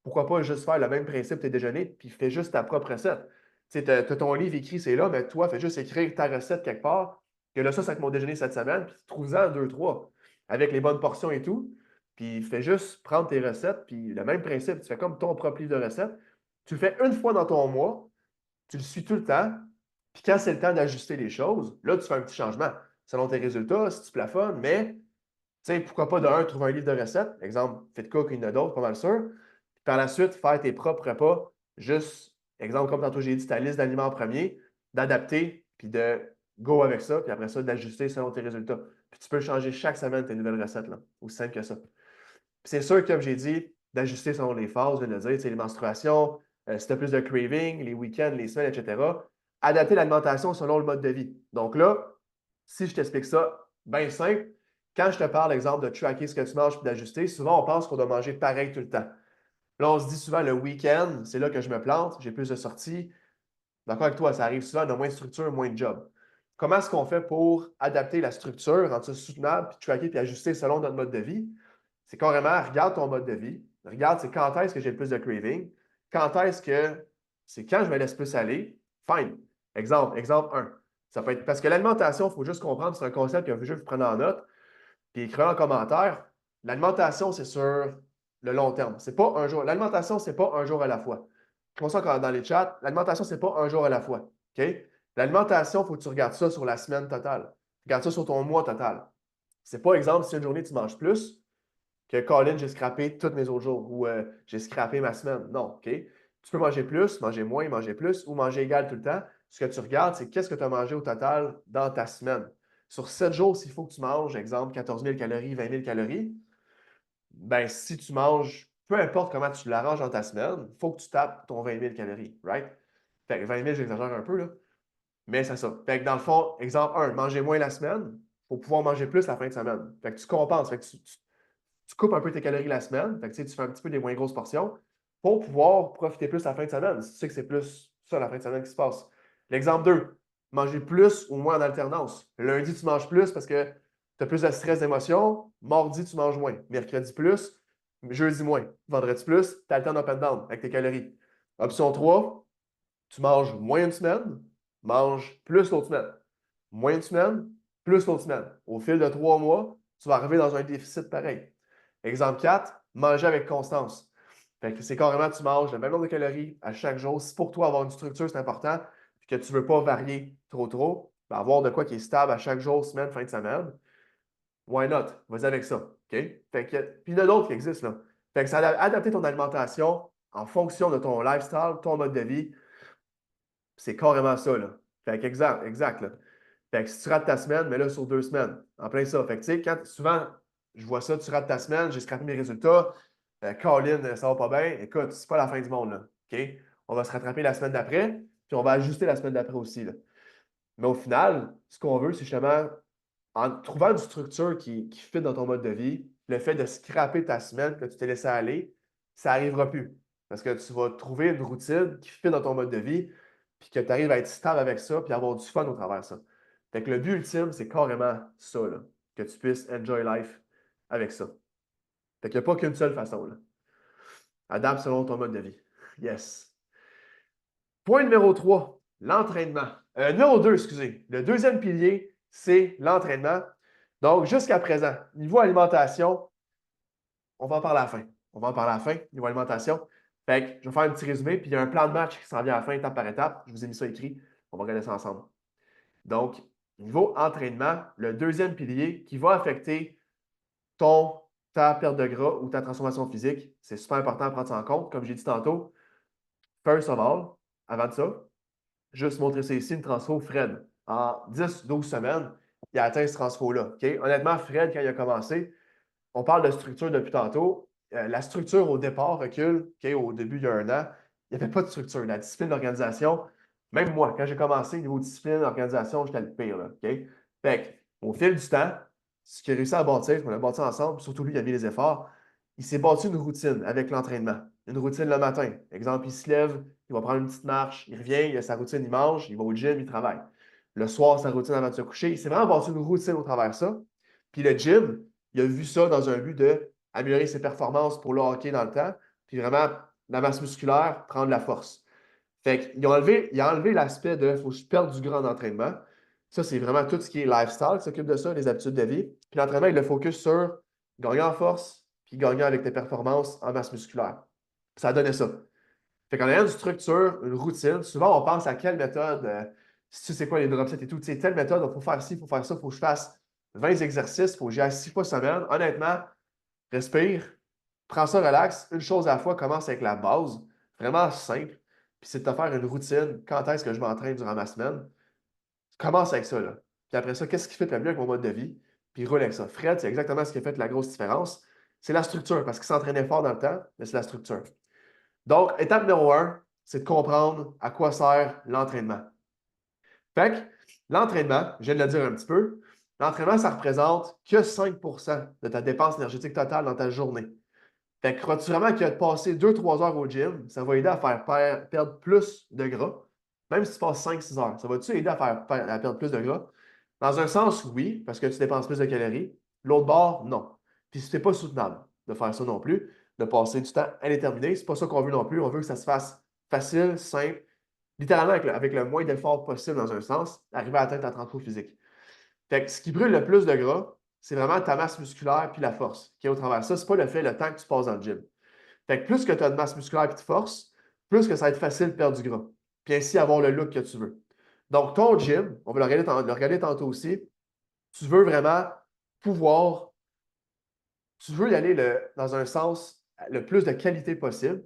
Pourquoi pas juste faire le même principe tes déjeuners, puis fais juste ta propre recette. Tu sais, tu as ton livre écrit, c'est là, mais toi, fais juste écrire ta recette quelque part. Que là, ça, c'est mon déjeuner cette semaine, puis trouve-en 2, 3, avec les bonnes portions et tout. Puis fais juste prendre tes recettes, puis le même principe, tu fais comme ton propre livre de recettes. Tu le fais une fois dans ton mois, tu le suis tout le temps, puis quand c'est le temps d'ajuster les choses, là, tu fais un petit changement selon tes résultats, si tu plafonnes, mais pourquoi pas de un, trouver un livre de recettes, exemple, Fit Cook, il y en a d'autres, pas mal sûr. Puis par la suite, faire tes propres repas, juste, exemple, comme tantôt j'ai dit, ta liste d'aliments en premier, d'adapter, puis de go avec ça, puis après ça, d'ajuster selon tes résultats. Puis tu peux changer chaque semaine tes nouvelles recettes, là, aussi simple que ça. Puis c'est sûr, comme j'ai dit, d'ajuster selon les phases, je viens de le dire, les menstruations, si tu as plus de craving, les week-ends, les semaines, etc. Adapter l'alimentation selon le mode de vie. Donc là, si je t'explique ça, bien simple, quand je te parle, exemple, de tracker ce que tu manges et d'ajuster, souvent on pense qu'on doit manger pareil tout le temps. Là, on se dit souvent le week-end, c'est là que je me plante, j'ai plus de sorties. D'accord avec toi, ça arrive souvent, on a moins de structure, moins de job. Comment est-ce qu'on fait pour adapter la structure, rendre ça soutenable, puis tracker puis ajuster selon notre mode de vie? C'est carrément, regarde ton mode de vie, regarde c'est quand est-ce que j'ai le plus de craving, quand est-ce que c'est quand je me laisse plus aller, fine. Exemple 1. Ça peut être, parce que l'alimentation, il faut juste comprendre, c'est un concept que je veux vous prendre en note, puis écrire en commentaire. L'alimentation, c'est sur le long terme. C'est pas un jour. L'alimentation, c'est pas un jour à la fois. Comme ça, dans les chats, l'alimentation, c'est pas un jour à la fois. OK? L'alimentation, il faut que tu regardes ça sur la semaine totale. Regarde ça sur ton mois total. C'est pas exemple, si une journée tu manges plus, que Colin, j'ai scrappé tous mes autres jours ou j'ai scrappé ma semaine. Non, OK? Tu peux manger plus, manger moins, manger plus ou manger égal tout le temps. Ce que tu regardes, c'est qu'est-ce que tu as mangé au total dans ta semaine. Sur 7 jours, s'il faut que tu manges, exemple, 14 000 calories, 20 000 calories, ben si tu manges, peu importe comment tu l'arranges dans ta semaine, il faut que tu tapes ton 20 000 calories, right? Fait que 20 000, j'exagère un peu, là. Mais c'est ça. Fait que dans le fond, exemple 1, manger moins la semaine pour pouvoir manger plus la fin de semaine. Fait que tu compenses. Fait que tu coupes un peu tes calories la semaine. Fait que tu fais un petit peu des moins grosses portions pour pouvoir profiter plus la fin de semaine. Si tu sais que c'est plus ça la fin de semaine qui se passe. L'exemple 2, manger plus ou moins en alternance. Lundi, tu manges plus parce que tu as plus de stress d'émotion. Mardi, tu manges moins. Mercredi plus. Jeudi moins. Vendredi plus. Tu alternes up and down avec tes calories. Option 3, tu manges moins une semaine, mange plus l'autre semaine. Moins une semaine, plus l'autre semaine. Au fil de 3 mois, tu vas arriver dans un déficit pareil. Exemple 4, manger avec constance. Fait que c'est carrément, tu manges le même nombre de calories à chaque jour. Si pour toi, avoir une structure, c'est important, puis que tu ne veux pas varier trop, ben avoir de quoi qui est stable à chaque jour, semaine, fin de semaine, why not? Vas-y avec ça. OK? Fait que, puis il y en a d'autres qui existent, là. Fait que ça adapter ton alimentation en fonction de ton lifestyle, ton mode de vie. C'est carrément ça, là. Fait que exact, là. Fait que si tu rates ta semaine, mais là, sur 2 semaines, en plein ça. Fait que, tu sais, quand souvent, je vois ça, tu rates ta semaine, j'ai scrappé mes résultats, Colin, ça va pas bien. Écoute, c'est pas la fin du monde, là. OK? On va se rattraper la semaine d'après, puis on va ajuster la semaine d'après aussi, là. Mais au final, ce qu'on veut, c'est justement, en trouvant une structure qui fit dans ton mode de vie, le fait de scraper ta semaine que tu t'es laissé aller, ça n'arrivera plus. Parce que tu vas trouver une routine qui fit dans ton mode de vie, puis que tu arrives à être stable avec ça, puis avoir du fun au travers de ça. Fait que le but ultime, c'est carrément ça, là, que tu puisses enjoy life avec ça. Fait qu'il n'y a pas qu'une seule façon, là. Adapte selon ton mode de vie. Yes. Point numéro 3, l'entraînement. Numéro 2, excusez. Le deuxième pilier, c'est l'entraînement. Donc, jusqu'à présent, niveau alimentation, on va en parler à la fin. On va en parler à la fin, niveau alimentation. Fait que je vais faire un petit résumé, puis il y a un plan de match qui s'en vient à la fin, étape par étape. Je vous ai mis ça écrit. On va regarder ça ensemble. Donc, niveau entraînement, le deuxième pilier qui va affecter ta perte de gras ou ta transformation physique, c'est super important à prendre ça en compte. Comme j'ai dit tantôt, first of all, avant de ça, juste montrer ça ici, une transfo Fred. En 10-12 semaines, il a atteint ce transfo-là. Okay? Honnêtement, Fred, quand il a commencé, on parle de structure depuis tantôt. La structure au départ recule. Okay? Au début, il y a un an, il n'y avait pas de structure. La discipline d'organisation, même moi, quand j'ai commencé, niveau discipline d'organisation, j'étais le pire. Là, okay? Fait au fil du temps, ce qu'il a réussi à bâtir, qu'on a bâti ensemble, surtout lui, il a mis les efforts, il s'est bâti une routine avec l'entraînement. Une routine le matin. Exemple, il se lève, il va prendre une petite marche, il revient, il a sa routine, il mange, il va au gym, il travaille. Le soir, sa routine avant de se coucher. Il s'est vraiment bâti une routine au travers de ça. Puis le gym, il a vu ça dans un but d'améliorer ses performances pour le hockey dans le temps, puis vraiment la masse musculaire, prendre la force. Fait qu'il a enlevé l'aspect de faut que je perde du gras en entraînement. Ça, c'est vraiment tout ce qui est lifestyle qui s'occupe de ça, les habitudes de vie. Puis l'entraînement, il le focus sur gagner en force, puis gagner avec tes performances en masse musculaire. Puis ça a donné ça. Fait qu'en ayant une structure, une routine, souvent on pense à quelle méthode, si tu sais quoi les drop sets et tout, tu sais, telle méthode, il faut faire ci, il faut faire ça, il faut que je fasse 20 exercices, il faut que j'y aille 6 fois semaine. Honnêtement, respire, prends ça relax, une chose à la fois, commence avec la base, vraiment simple, puis c'est de te faire une routine, quand est-ce que je m'entraîne durant ma semaine. Commence avec ça, là. Puis après ça, qu'est-ce qui fait le mieux avec mon mode de vie? Puis roule avec ça. Fred, c'est exactement ce qui a fait la grosse différence. C'est la structure, parce qu'il s'entraînait fort dans le temps, mais c'est la structure. Donc, étape numéro 1, c'est de comprendre à quoi sert l'entraînement. Fait que l'entraînement, je viens de le dire un petit peu, l'entraînement, ça représente que 5% de ta dépense énergétique totale dans ta journée. Fait que crois-tu vraiment que de passer 2-3 heures au gym, ça va aider à faire perdre plus de gras? Même si tu passes 5-6 heures, ça va-tu aider à à perdre plus de gras? Dans un sens, oui, parce que tu dépenses plus de calories. L'autre bord, non. Puis c'est pas soutenable de faire ça non plus, de passer du temps indéterminé. C'est pas ça qu'on veut non plus. On veut que ça se fasse facile, simple, littéralement avec le moins d'efforts possible dans un sens, arriver à atteindre ta transfo physique. Fait que ce qui brûle le plus de gras, c'est vraiment ta masse musculaire puis la force qui est au travers. Ça, c'est pas le temps que tu passes dans le gym. Fait que plus que tu as de masse musculaire et de force, plus que ça va être facile de perdre du gras. Puis ainsi avoir le look que tu veux. Donc, ton gym, on va le regarder tantôt aussi, tu veux vraiment pouvoir tu veux y aller dans un sens le plus de qualité possible.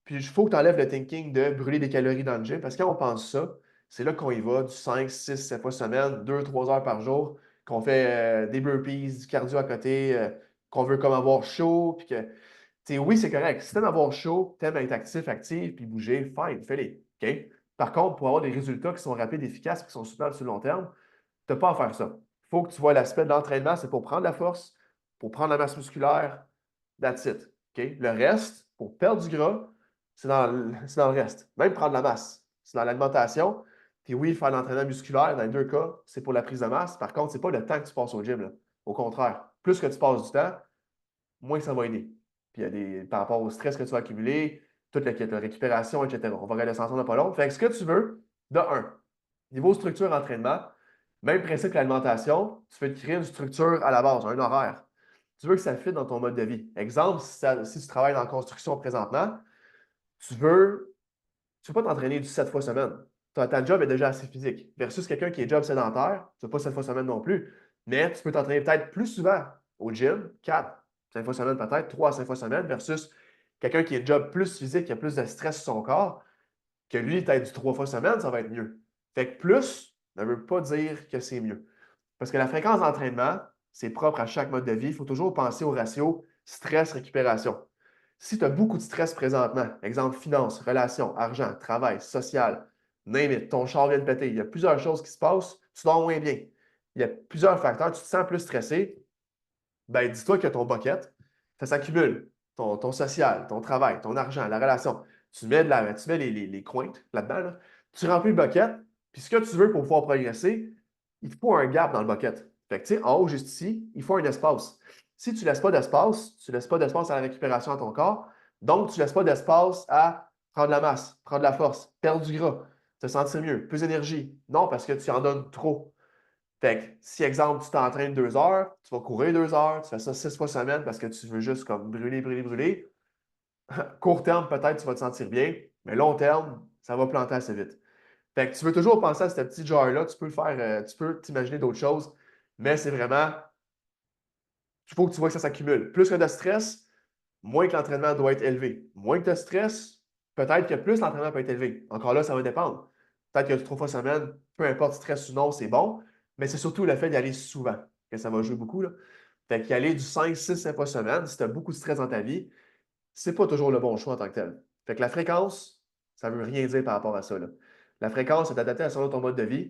Puis il faut que tu enlèves le thinking de brûler des calories dans le gym. Parce que quand on pense ça, c'est là qu'on y va du 5, 6, 7 fois semaine, 2, 3 heures par jour, qu'on fait des burpees, du cardio à côté, qu'on veut comme avoir chaud. Puis que, tu sais, oui, c'est correct. Si tu aimes avoir chaud, tu aimes être actif, actif, puis bouger, fine, fais-les. OK? Par contre, pour avoir des résultats qui sont rapides, efficaces, qui sont soutenables sur le long terme, tu n'as pas à faire ça. Il faut que tu vois l'aspect de l'entraînement, c'est pour prendre la force, pour prendre la masse musculaire, that's it. OK? Le reste, pour perdre du gras, c'est dans le reste. Même prendre la masse, c'est dans l'alimentation. Puis oui, faire l'entraînement musculaire, dans les deux cas, c'est pour la prise de masse. Par contre, ce n'est pas le temps que tu passes au gym, là. Au contraire, plus que tu passes du temps, moins ça va aider. Puis il y a par rapport au stress que tu vas accumuler, toute la récupération, etc. On va regarder ça ensemble dans pas longtemps. Fait que ce que tu veux, de un, niveau structure entraînement, même principe que l'alimentation, tu veux te créer une structure à la base, un horaire. Tu veux que ça fitte dans ton mode de vie. Exemple, si tu travailles dans la construction présentement, tu veux pas t'entraîner du 7 fois semaine. Ta job est déjà assez physique. Versus quelqu'un qui est job sédentaire, tu ne veux pas 7 fois semaine non plus. Mais tu peux t'entraîner peut-être plus souvent au gym, 4, 5 fois semaine peut-être, 3 à 5 fois semaine, versus quelqu'un qui est job plus physique, qui a plus de stress sur son corps, que lui, peut-être du 3 fois semaine, ça va être mieux. Fait que plus ne veut pas dire que c'est mieux. Parce que la fréquence d'entraînement, c'est propre à chaque mode de vie. Il faut toujours penser au ratio stress-récupération. Si tu as beaucoup de stress présentement, exemple finances, relations, argent, travail, social, name it, ton char vient de péter, il y a plusieurs choses qui se passent, tu dors moins bien. Il y a plusieurs facteurs, tu te sens plus stressé, ben dis-toi que ton bucket, ça s'accumule. Ton social, ton travail, ton argent, la relation. Tu mets les coins là-dedans, là. Tu remplis le bucket, puis ce que tu veux pour pouvoir progresser, il te faut un gap dans le bucket. Fait que, tu sais, en haut, juste ici, il faut un espace. Si tu ne laisses pas d'espace, tu ne laisses pas d'espace à la récupération à ton corps. Donc, tu ne laisses pas d'espace à prendre la masse, prendre la force, perdre du gras, te sentir mieux, plus d'énergie. Non, parce que tu en donnes trop. Fait que si, exemple, tu t'entraînes 2 heures, tu vas courir 2 heures, tu fais ça 6 fois semaine parce que tu veux juste comme brûler, brûler, brûler. Court terme, peut-être tu vas te sentir bien, mais long terme, ça va planter assez vite. Fait que tu veux toujours penser à ce petit jar-là, tu peux le faire, tu peux t'imaginer d'autres choses, mais c'est vraiment, il faut que tu vois que ça s'accumule. Plus que de stress, moins que l'entraînement doit être élevé. Moins que de stress, peut-être que plus l'entraînement peut être élevé. Encore là, ça va dépendre. Peut-être que 3 fois semaine, peu importe stress ou non, c'est bon, mais c'est surtout le fait d'y aller souvent que ça va jouer beaucoup, là. Fait qu'y aller du 5, 6, 7 fois semaine, si tu as beaucoup de stress dans ta vie, c'est pas toujours le bon choix en tant que tel. Fait que la fréquence, ça veut rien dire par rapport à ça, là. La fréquence est adaptée à selon ton mode de vie,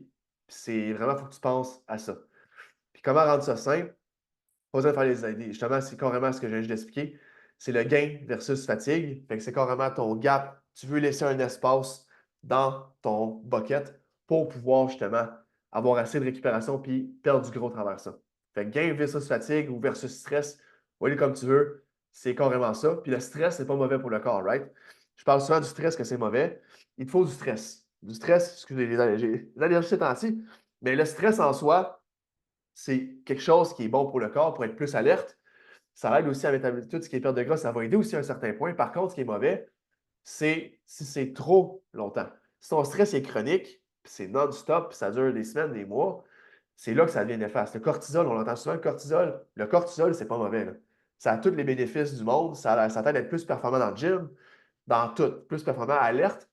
puis c'est vraiment, il faut que tu penses à ça. Puis comment rendre ça simple? Pas besoin de faire les idées. Justement, c'est carrément ce que j'ai juste d'expliquer. C'est le gain versus fatigue. Fait que c'est carrément ton gap. Tu veux laisser un espace dans ton bucket pour pouvoir justement avoir assez de récupération puis perdre du gros à travers ça. Fait que gain versus fatigue ou versus stress, voyez comme tu veux, c'est carrément ça. Puis le stress, c'est pas mauvais pour le corps, right? Je parle souvent du stress que c'est mauvais. Il te faut du stress. Du stress, excusez les allergies ces temps-ci, mais le stress en soi, c'est quelque chose qui est bon pour le corps, pour être plus alerte. Ça aide aussi à métaboliser tout ce qui est perte de gras, ça va aider aussi à un certain point. Par contre, ce qui est mauvais, c'est si c'est trop longtemps. Si ton stress est chronique, puis c'est non-stop, puis ça dure des semaines, des mois, c'est là que ça devient néfaste. Le cortisol, on l'entend souvent, le cortisol, c'est pas mauvais, là. Ça a tous les bénéfices du monde, ça t'aide à être plus performant dans le gym, dans tout, plus performant, alerte.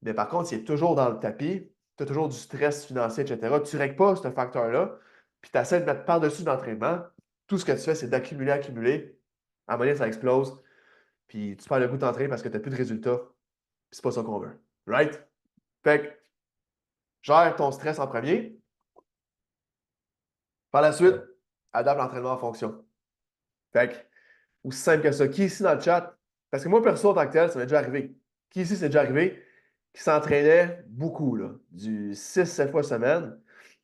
Mais par contre, s'il est toujours dans le tapis, tu as toujours du stress financier, etc. Tu ne règles pas ce facteur-là, puis tu essaies de mettre par-dessus l'entraînement. Tout ce que tu fais, c'est d'accumuler, accumuler. À un moment donné, ça explose, puis tu perds le goût d'entraîner parce que tu n'as plus de résultats, puis c'est pas ça qu'on veut. Right? Fait que, gère ton stress en premier. Par la suite, adapte l'entraînement en fonction. Fait que, aussi simple que ça. Qui ici dans le chat? Parce que moi, perso, en tant que tel, ça m'est déjà arrivé. Qui ici, c'est déjà arrivé? Qui s'entraînait beaucoup, là, du 6-7 fois semaine,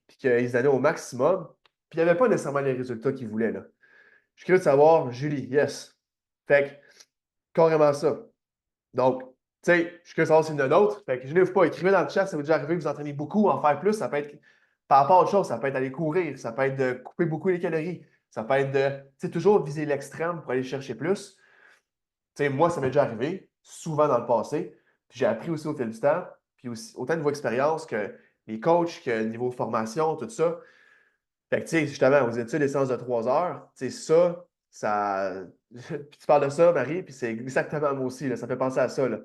puis qu'ils allaient au maximum, puis il n'y avait pas nécessairement les résultats qu'ils voulaient, là. Je suis curieux de savoir, Julie, yes. Fait que, carrément ça. Donc, tu sais, je suis curieux de savoir s'il y en a d'autres. Fait que, je n'ai pas, écrivez dans le chat, ça vous est déjà arrivé, vous entraînez beaucoup, en faire plus, ça peut être, par rapport à autre chose, ça peut être aller courir, ça peut être de couper beaucoup les calories, ça peut être de, tu sais, toujours viser l'extrême pour aller chercher plus. Tu sais, moi, ça m'est déjà arrivé, souvent dans le passé. Puis j'ai appris aussi au fil du temps, puis aussi autant niveau expérience que les coachs, que niveau formation, tout ça. Fait que, tu sais, justement, aux études, les séances de 3 heures, tu sais, ça, Puis tu parles de ça, Marie, puis c'est exactement moi aussi, là, ça fait penser à ça, là.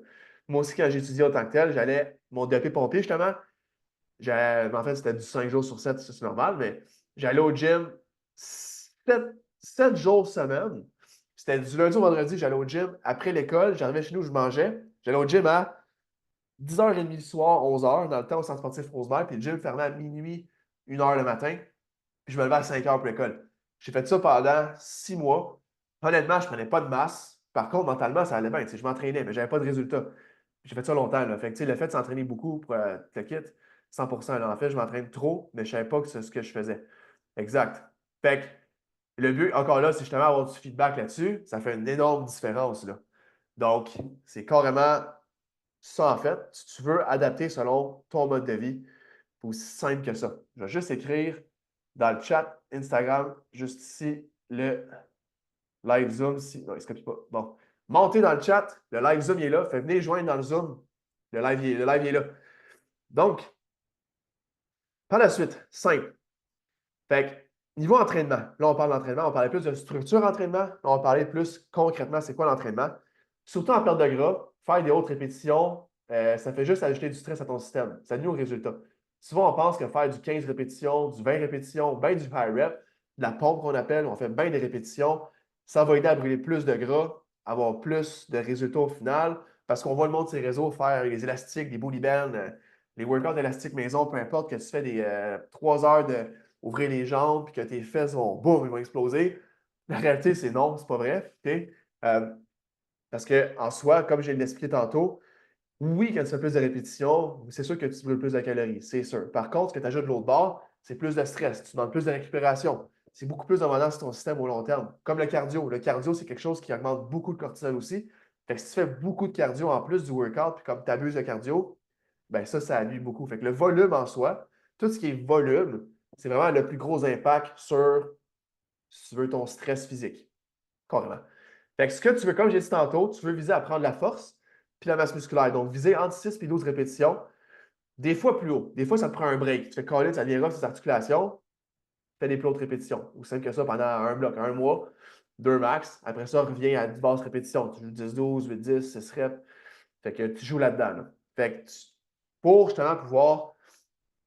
Moi aussi, quand j'étudiais en tant que tel, j'allais, mon DEP pompier, justement, en fait, c'était du 5 jours sur 7, ça c'est normal, mais j'allais au gym 7 jours semaine. C'était du lundi au vendredi, j'allais au gym. Après l'école, j'arrivais chez nous, je mangeais. J'allais au gym à 10h30 le soir, 11h, dans le temps au centre sportif Rosemère, puis le gym fermait à minuit, 1h le matin, puis je me levais à 5h pour l'école. J'ai fait ça pendant 6 mois. Honnêtement, je ne prenais pas de masse. Par contre, mentalement, ça allait bien. Je m'entraînais, mais je n'avais pas de résultat. J'ai fait ça longtemps. Là. Fait que, le fait de s'entraîner beaucoup pour le kit, 100%. Là. En fait, je m'entraîne trop, mais je ne savais pas que c'est ce que je faisais. Exact. Fait que le but, encore là, c'est justement avoir du feedback là-dessus. Ça fait une énorme différence. Là. Donc, c'est carrément ça, en fait. Si tu veux adapter selon ton mode de vie, c'est aussi simple que ça. Je vais juste écrire dans le chat Instagram, juste ici, le live Zoom. Non, il ne se copie pas. Bon. Montez dans le chat. Le live Zoom il est là. Faites venir joindre dans le Zoom. Le live il est là. Donc, par la suite, simple. Fait que, niveau entraînement. Là, on parle d'entraînement. On parlait plus de structure entraînement. Là, on parlait plus concrètement, c'est quoi l'entraînement. Surtout en perte de gras, faire des hautes répétitions, ça fait juste ajouter du stress à ton système. Ça nuit au résultat. Souvent, on pense que faire du 15 répétitions, du 20 répétitions, bien du high rep, de la pompe qu'on appelle, on fait bien des répétitions, ça va aider à brûler plus de gras, avoir plus de résultats au final, parce qu'on voit le monde sur les réseaux faire les élastiques, des body bands, les workouts élastiques maison, peu importe, que tu fais des 3 heures d'ouvrir les jambes, puis que tes fesses vont, boum, ils vont exploser. La réalité, c'est non, c'est pas vrai. OK? Parce qu'en soi, comme je l'ai expliqué tantôt, oui, quand tu fais plus de répétitions, c'est sûr que tu brûles plus de calories, c'est sûr. Par contre, ce que tu ajoutes de l'autre bord, c'est plus de stress, tu demandes plus de récupération. C'est beaucoup plus demandant sur ton système au long terme. Comme le cardio. Le cardio, c'est quelque chose qui augmente beaucoup le cortisol aussi. Fait que si tu fais beaucoup de cardio en plus du workout, puis comme tu abuses de cardio, ben ça nuit beaucoup. Fait que le volume en soi, tout ce qui est volume, c'est vraiment le plus gros impact sur, si tu veux, ton stress physique. Carrément. Fait que ce que tu veux, comme j'ai dit tantôt, tu veux viser à prendre la force puis la masse musculaire. Donc, viser entre 6 et 12 répétitions, des fois plus haut. Des fois, ça te prend un break. Tu fais coller, ça vient rough ses articulations, fais des plus hautes répétitions. Ou simple que ça pendant un bloc, un mois, 2 max. Après ça, reviens à 10 basses répétitions. Tu joues 10-12, 8-10, 6 reps. Fait que tu joues là-dedans. Là. Fait que pour justement pouvoir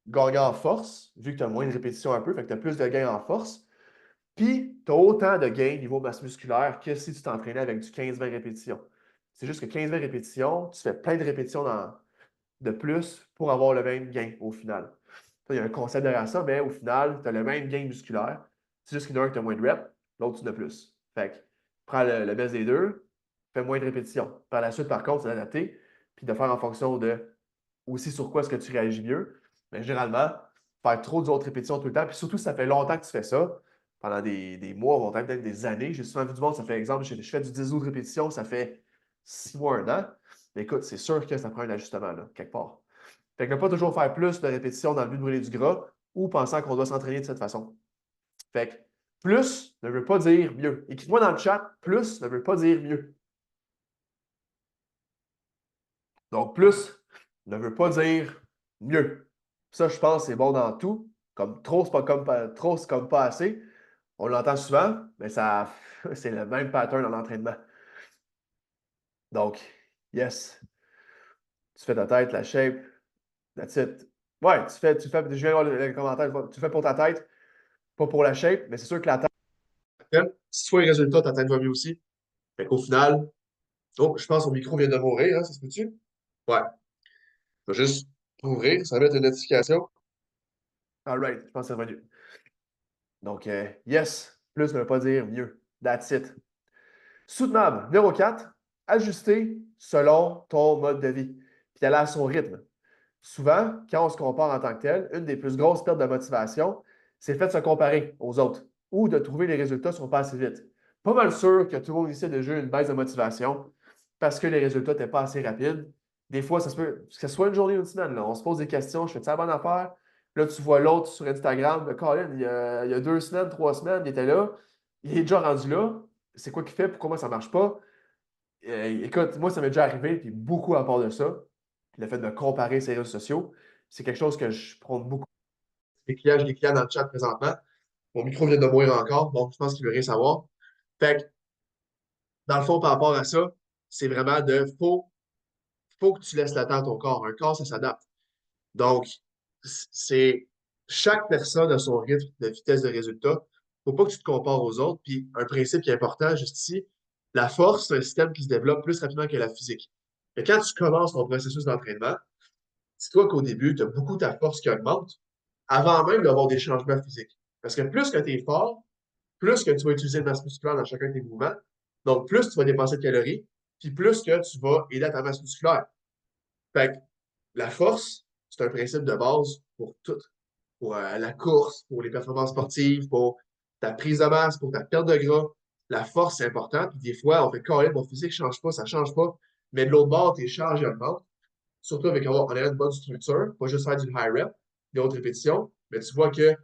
gagner en force, vu que tu as moins de répétitions un peu, fait que tu as plus de gains en force, puis, tu as autant de gains niveau masse musculaire que si tu t'entraînais avec du 15-20 répétitions. C'est juste que 15-20 répétitions, tu fais plein de répétitions de plus pour avoir le même gain au final. Il y a un concept derrière ça, mais au final, tu as le même gain musculaire. C'est juste qu'il y en a un qui a moins de reps, l'autre, tu en as plus. Fait que, prends le best des deux, fais moins de répétitions. Par la suite, par contre, c'est d'adapter, puis de faire en fonction de aussi sur quoi est-ce que tu réagis mieux. Mais généralement, faire trop d'autres répétitions tout le temps, puis surtout si ça fait longtemps que tu fais ça, pendant des mois, voire peut-être des années. J'ai souvent vu du monde, ça fait exemple, je fais du 10 de répétition, ça fait 6 mois, un an. Mais écoute, c'est sûr que ça prend un ajustement, là, quelque part. Fait que ne pas toujours faire plus de répétitions dans le but de brûler du gras ou pensant qu'on doit s'entraîner de cette façon. Fait que plus ne veut pas dire mieux. Écris-moi dans le chat, plus ne veut pas dire mieux. Donc, plus ne veut pas dire mieux. Ça, je pense, c'est bon dans tout. Comme trop, c'est pas comme trop, c'est comme pas assez. On l'entend souvent, mais ça, c'est le même pattern dans l'entraînement. Donc, yes. Tu fais ta tête, la shape, that's it. Ouais, je viens de voir le commentaire, tu fais pour ta tête, pas pour la shape, mais c'est sûr que la tête, si tu vois les résultats, ta tête va mieux aussi. Fait qu'au final, oh, je pense que mon micro vient de mourir, hein, ça se peut-tu? Ouais. Je vais juste ouvrir, ça va mettre une notification. All right, je pense que c'est revenu. Donc, yes, plus ne veut pas dire mieux. That's it. Soutenable. Numéro 4, ajuster selon ton mode de vie. Puis aller à son rythme. Souvent, quand on se compare en tant que tel, une des plus grosses pertes de motivation, c'est le fait de se comparer aux autres ou de trouver les résultats ne sont pas assez vite. Pas mal sûr que tout le monde ici a déjà eu une baisse de motivation parce que les résultats n'étaient pas assez rapides. Des fois, ça se peut que ce soit une journée ou une semaine. Là, on se pose des questions, je fais ça la bonne affaire. Là, tu vois l'autre sur Instagram, de Colin, il y a 2 semaines, 3 semaines, il était là, il est déjà rendu là. C'est quoi qu'il fait? Pourquoi moi, ça ne marche pas? Écoute, moi, ça m'est déjà arrivé, puis beaucoup à part de ça. Le fait de comparer ces réseaux sociaux, c'est quelque chose que je prône beaucoup. Les clients, j'ai des clients dans le chat présentement. Mon micro vient de mourir encore, donc je pense qu'il veut rien savoir. Fait que, dans le fond, par rapport à ça, c'est vraiment faut que tu laisses le temps à ton corps. Un corps, ça s'adapte. Donc, c'est chaque personne a son rythme de vitesse de résultat. Faut pas que tu te compares aux autres. Puis, un principe qui est important, juste ici, la force, c'est un système qui se développe plus rapidement que la physique. Et quand tu commences ton processus d'entraînement, dis-toi qu'au début, tu as beaucoup ta force qui augmente avant même d'avoir des changements physiques. Parce que plus que tu es fort, plus que tu vas utiliser de masse musculaire dans chacun de tes mouvements, donc plus tu vas dépenser de calories, puis plus que tu vas aider à ta masse musculaire. Fait que la force, c'est un principe de base pour tout. Pour la course, pour les performances sportives, pour ta prise de masse, pour ta perte de gras. La force, c'est important. Puis des fois, on fait carrément, mon physique ne change pas, ça ne change pas. Mais de l'autre bord, tes charges augmentent. Surtout avec avoir on a une bonne structure, pas juste faire du high rep, des hautes répétitions. Mais tu vois que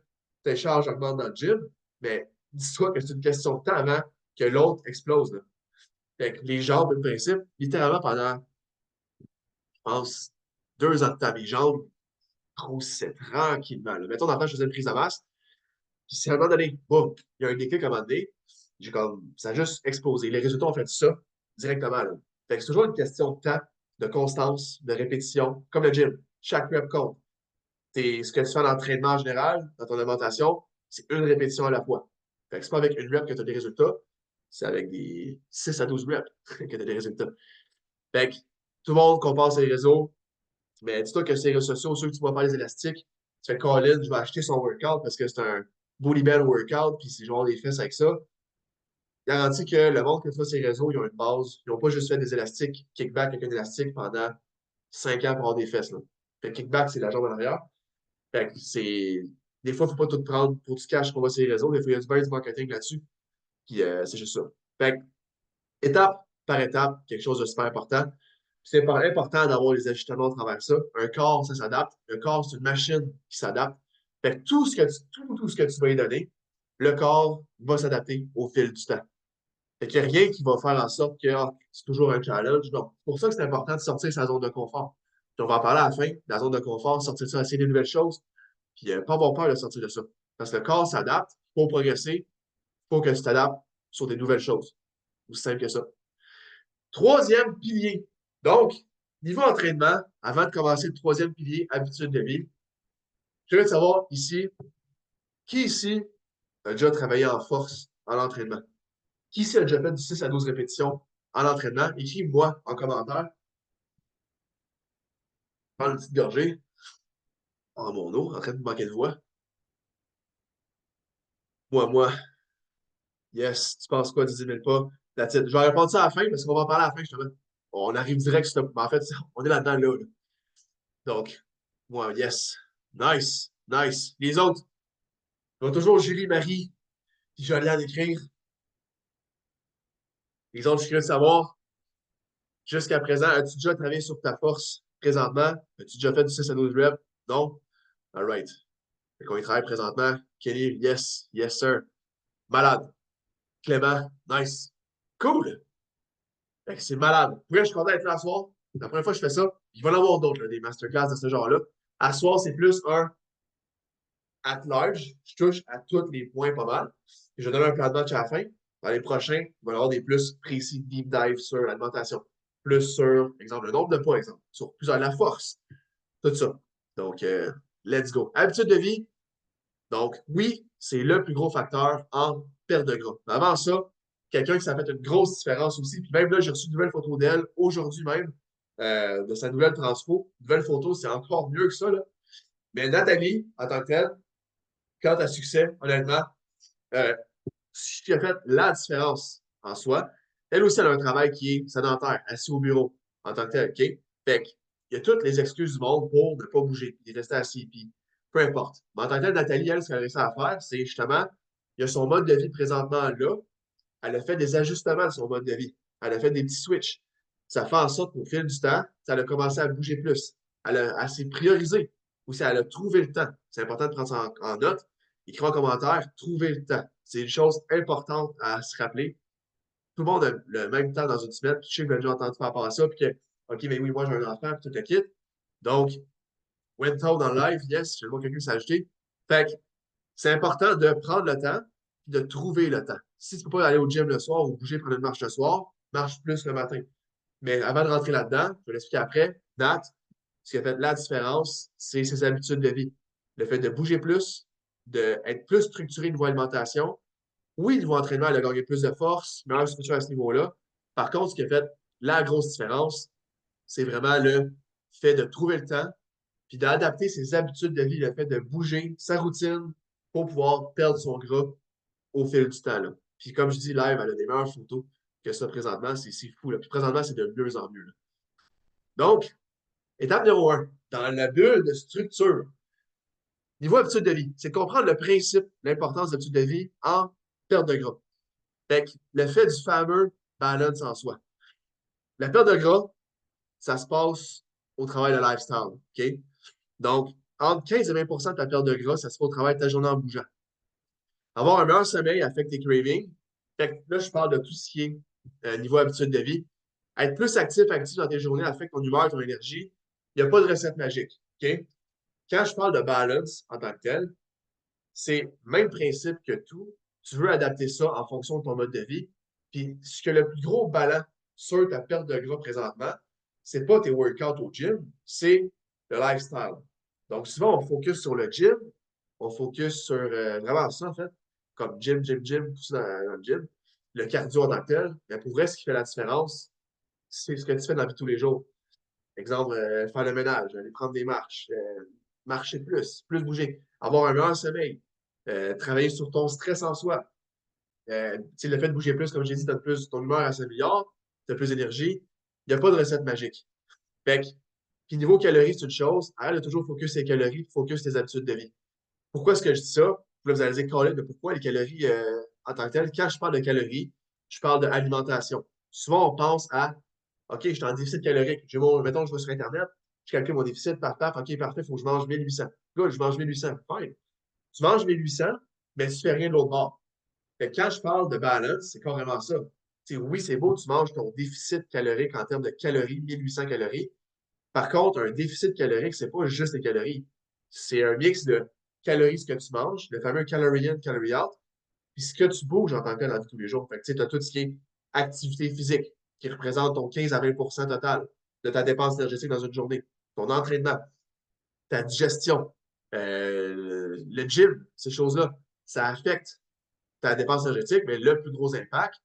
tes charges augmentent dans le gym. Mais dis-toi que c'est une question de temps avant que l'autre explose. Là. Fait que les jambes, le principe, littéralement pendant, je pense, 2 ans de temps, mes jambes grossissaient tranquillement. Là. Mettons, dans le temps, je faisais une prise de masse. Puis c'est à un moment donné, boum, il y a un déclic à un moment donné. Ça a juste explosé. Les résultats ont fait ça directement. Là. Fait que c'est toujours une question de temps, de constance, de répétition, comme le gym. Chaque rep compte. Ce que tu fais en entraînement en général, dans ton alimentation, c'est une répétition à la fois. Fait que c'est pas avec une rep que tu as des résultats, c'est avec des 6 à 12 reps que tu as des résultats. Fait que tout le monde compare ses réseaux, mais dis-toi que ces réseaux sociaux, ceux que tu vois faire les élastiques, tu fais call-in, je vais acheter son workout parce que c'est un booty band workout, puis c'est genre des fesses avec ça. Garantis que le monde que tu vois ces réseaux, ils ont une base. Ils n'ont pas juste fait des élastiques, kickback avec un élastique pendant 5 ans pour avoir des fesses. Là. Fait que kickback, c'est la jambe en arrière. Fait que c'est. Des fois, il ne faut pas tout prendre pour du cash qu'on voit sur les réseaux. Des fois, il y a du marketing là-dessus. Puis c'est juste ça. Fait que, étape par étape, quelque chose de super important. C'est important d'avoir les ajustements à travers ça. Un corps, ça s'adapte. Un corps, c'est une machine qui s'adapte. Fait que tout ce que tu vas lui donner, le corps va s'adapter au fil du temps. Fait qu'il n'y a rien qui va faire en sorte que c'est toujours un challenge. Donc, c'est pour ça que c'est important de sortir de sa zone de confort. Puis on va en parler à la fin, de la zone de confort, sortir de ça, essayer des nouvelles choses, puis pas avoir peur de sortir de ça. Parce que le corps s'adapte, il faut progresser, il faut que tu t'adaptes sur des nouvelles choses. Aussi simple que ça. Troisième pilier. Donc, niveau entraînement, avant de commencer le troisième pilier, habitude de vie, je veux savoir ici, qui ici a déjà travaillé en force en entraînement? Qui ici a déjà fait du 6 à 12 répétitions en entraînement? Écris-moi en commentaire. Prends une petite gorgée. Oh mon eau, en train de me manquer de voix. Moi, yes, tu penses quoi, 10 000 pas? That's it. Je vais répondre ça à la fin parce qu'on va en parler à la fin, justement. On arrive direct sur le... En fait, on est là-dedans, là. Donc, moi, yes. Nice, nice. Les autres, ils ont toujours Julie, Marie, puis Joliane écrire. Les autres, je suis curieux de savoir, jusqu'à présent, as-tu déjà travaillé sur ta force présentement? As-tu déjà fait du 6 à 12 reps? Non? All right. Fait qu'on y travaille présentement. Kenny, yes, yes, sir. Malade. Clément, nice. Cool. Fait que c'est malade. Pour vrai, je suis content d'être là à soir. La première fois que je fais ça, il va y en avoir d'autres, là, des masterclass de ce genre-là. À soir, c'est plus un at large. Je touche à tous les points pas mal. Et je donne un plan de match à la fin. Dans les prochains, il va y avoir des plus précis, deep dive sur l'alimentation. Plus sur, exemple, le nombre de points, exemple. Sur plus la force. Tout ça. Donc, let's go. Habitude de vie. Donc, oui, c'est le plus gros facteur en perte de gras. Mais avant ça, quelqu'un qui s'est fait une grosse différence aussi. Puis même là, j'ai reçu une nouvelle photo d'elle aujourd'hui même, de sa nouvelle transfo. Nouvelle photo, c'est encore mieux que ça. Là. Mais Nathalie, en tant que telle, quand tu as succès, honnêtement, ce qui a fait la différence en soi, elle aussi, elle a un travail qui est sédentaire, assis au bureau, en tant que tel. OK? Fait qu'il y a toutes les excuses du monde pour ne pas bouger, puis rester assis, puis peu importe. Mais en tant que tel, Nathalie, elle, ce qu'elle a réussi à faire, c'est justement, il y a son mode de vie présentement là, elle a fait des ajustements de son mode de vie. Elle a fait des petits switches. Ça fait en sorte qu'au fil du temps, ça a commencé à bouger plus. Elle s'est priorisée. Aussi, elle a trouvé le temps. C'est important de prendre ça en note. Écris en commentaire, trouver le temps. C'est une chose importante à se rappeler. Tout le monde a le même temps dans une semaine. Puis je sais que vous avez déjà entendu par rapport à ça. Puis que, OK, mais oui, moi j'ai un enfant, puis tout le kit. Donc, Wentown dans le live, yes, je vois quelqu'un s'ajouter. Fait que c'est important de prendre le temps. puis de trouver le temps. Si tu ne peux pas aller au gym le soir ou bouger, prendre une marche le soir, marche plus le matin. Mais avant de rentrer là-dedans, je vais l'expliquer après, Nat, ce qui a fait la différence, c'est ses habitudes de vie. Le fait de bouger plus, d'être plus structuré niveau alimentation. Oui, niveau entraînement, elle a gagné plus de force, meilleure structure à ce niveau-là. Par contre, ce qui a fait la grosse différence, c'est vraiment le fait de trouver le temps, puis d'adapter ses habitudes de vie, le fait de bouger sa routine pour pouvoir perdre son gras au fil du temps. Là. Puis comme je dis, live, elle a des meilleures photos que ça présentement. C'est fou. Là. Puis présentement, c'est de mieux en mieux. Là. Donc, étape numéro 1, dans la bulle de structure, niveau habitude de vie, c'est de comprendre le principe, l'importance de l'habitude de vie en perte de gras. Fait que le fait du fameux balance en soi. La perte de gras, ça se passe au travail de lifestyle. OK? Donc, entre 15 et 20 de ta perte de gras, ça se fait au travail de ta journée en bougeant. Avoir un meilleur sommeil affecte tes cravings. Fait que là, je parle de tout ce qui est niveau habitude de vie. Être plus actif dans tes journées affecte ton humeur, ton énergie. Il n'y a pas de recette magique. OK? Quand je parle de balance en tant que tel, c'est le même principe que tout. Tu veux adapter ça en fonction de ton mode de vie. Puis, ce que le plus gros ballon sur ta perte de gras présentement, c'est pas tes workouts au gym, c'est le lifestyle. Donc, souvent, on focus sur le gym, on focus sur vraiment ça, en fait, comme gym, pousser dans le gym, le cardio en tant que tel. Mais pour vrai, ce qui fait la différence, c'est ce que tu fais dans la vie de tous les jours. Exemple, faire le ménage, aller prendre des marches, marcher plus bouger, avoir un meilleur sommeil, travailler sur ton stress en soi. Le fait de bouger plus, comme j'ai dit, ton humeur à s'améliore, tu as plus d'énergie. Il n'y a pas de recette magique. Fait que, puis niveau calories, c'est une chose. Arrête de toujours focus tes calories, focus tes habitudes de vie. Pourquoi est-ce que je dis ça? Là, vous allez dire, Colin, mais pourquoi les calories en tant que telles? Quand je parle de calories, je parle d'alimentation. Souvent, on pense à OK, je suis en déficit calorique. Mettons, je vais sur Internet, je calcule mon déficit, OK, parfait, il faut que je mange 1800. Good, je mange 1800. Fine. Tu manges 1800, mais tu ne fais rien de l'autre bord. Fait que quand je parle de balance, c'est carrément ça. Oui, c'est beau, tu manges ton déficit calorique en termes de calories, 1800 calories. Par contre, un déficit calorique, c'est pas juste les calories. C'est un mix de calories, ce que tu manges, le fameux calorie in, calorie out, puis ce que tu bouges en tant que tel dans la vie de tous les jours. Fait que tu as tout ce qui est activité physique, qui représente ton 15 à 20 total de ta dépense énergétique dans une journée. Ton entraînement, ta digestion, le gym, ces choses-là, ça affecte ta dépense énergétique, mais le plus gros impact,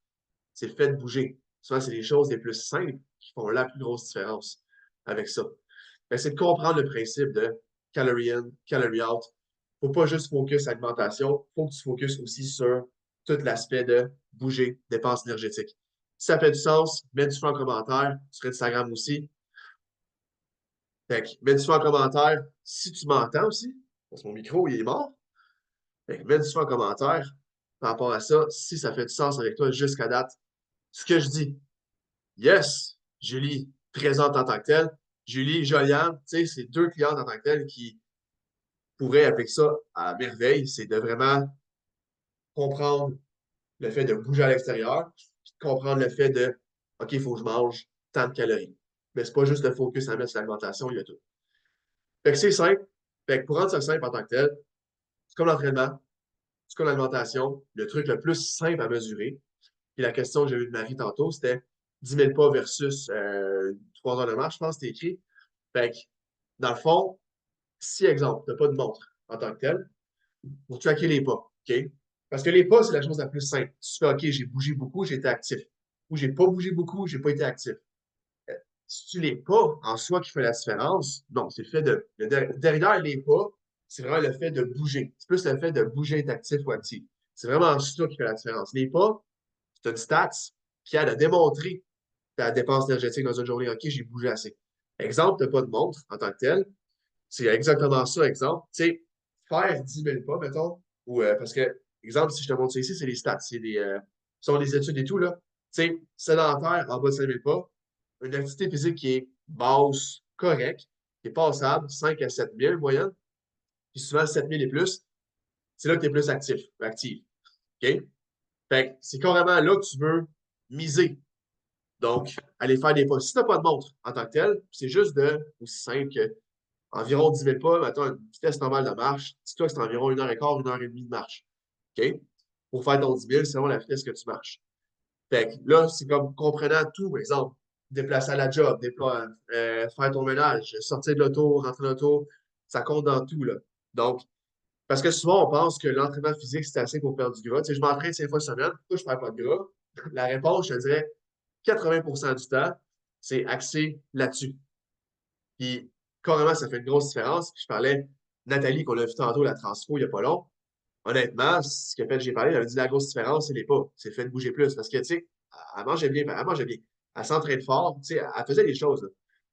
c'est le fait de bouger. Souvent, c'est les choses les plus simples qui font la plus grosse différence avec ça. C'est de comprendre le principe de calorie in, calorie out. Il ne faut pas juste focus alimentation, il faut que tu focuses aussi sur tout l'aspect de bouger, dépenses énergétiques. Si ça fait du sens, mets du feu en commentaire sur Instagram aussi. Fait que, mets du feu en commentaire si tu m'entends aussi, parce que mon micro, il est mort. Fait que, mets du feu en commentaire par rapport à ça, si ça fait du sens avec toi jusqu'à date. Ce que je dis, yes, Julie, présente en tant que telle. Julie, Joliane, tu sais, c'est deux clientes en tant que telles qui pourraient appliquer ça à merveille. C'est de vraiment comprendre le fait de bouger à l'extérieur, puis de comprendre le fait de OK, il faut que je mange tant de calories. Mais c'est pas juste le focus à mettre sur l'alimentation, il y a tout. Fait que c'est simple. Fait que pour rendre ça simple en tant que tel, c'est comme l'entraînement, c'est comme l'alimentation, le truc le plus simple à mesurer. Puis la question que j'ai eue de Marie tantôt, c'était 10 000 pas versus 3 heures de marche, je pense que c'était écrit. Fait que, dans le fond, si, exemple, tu n'as pas de montre en tant que tel, pour tracker les pas, OK? Parce que les pas, c'est la chose la plus simple. Tu fais, OK, j'ai bougé beaucoup, j'ai été actif. Ou j'ai pas bougé beaucoup, j'ai pas été actif. Si tu les pas en soi qui fait la différence, non, c'est le fait derrière les pas, c'est vraiment le fait de bouger. C'est plus le fait de bouger, être actif ou actif. C'est vraiment ça qui fait la différence. Les pas, c'est une stats qui aide à démontrer ta dépense énergétique dans une journée. OK, j'ai bougé assez. Exemple, tu n'as pas de montre en tant que tel. C'est exactement ça, exemple. Tu sais, faire 10 000 pas, mettons, ou parce que, exemple, si je te montre ça ici, c'est les stats, ce sont des études et tout, là. Tu sais, sédentaire, en bas de 5 000 pas, une activité physique qui est basse, correcte, qui est passable, 5 à 7 000 moyenne, puis souvent 7 000 et plus, c'est là que tu es plus actif, active. OK? Fait que c'est carrément là que tu veux miser. Donc, aller faire des pas. Si tu n'as pas de montre en tant que tel, c'est juste aussi simple que environ 10 000 pas, mettons une vitesse normale de marche, dis-toi que c'est environ 1 heure et quart, 1 heure et demie de marche. OK? pour faire ton 10 000 selon la vitesse que tu marches. Fait que là, c'est comme comprenant tout, par exemple, déplacer à la job, faire ton ménage, sortir de l'auto, rentrer de l'auto, ça compte dans tout, là. Donc, parce que souvent, on pense que l'entraînement physique, c'est assez pour perdre du gras. Tu sais, je m'entraîne 5 fois semaine, pourquoi je ne perds pas de gras? La réponse, je te dirais, 80% du temps, c'est axé là-dessus. Puis, carrément, ça fait une grosse différence. Puis, je parlais, Nathalie, qu'on a vu tantôt, la transfo, il n'y a pas long. Honnêtement, ce que fait, j'ai parlé, elle avait dit la grosse différence, c'est les pas. C'est le fait de bouger plus. Parce que, tu sais, elle mangeait bien, elle mangeait bien. Elle s'entraîne fort, tu sais, elle faisait des choses, là.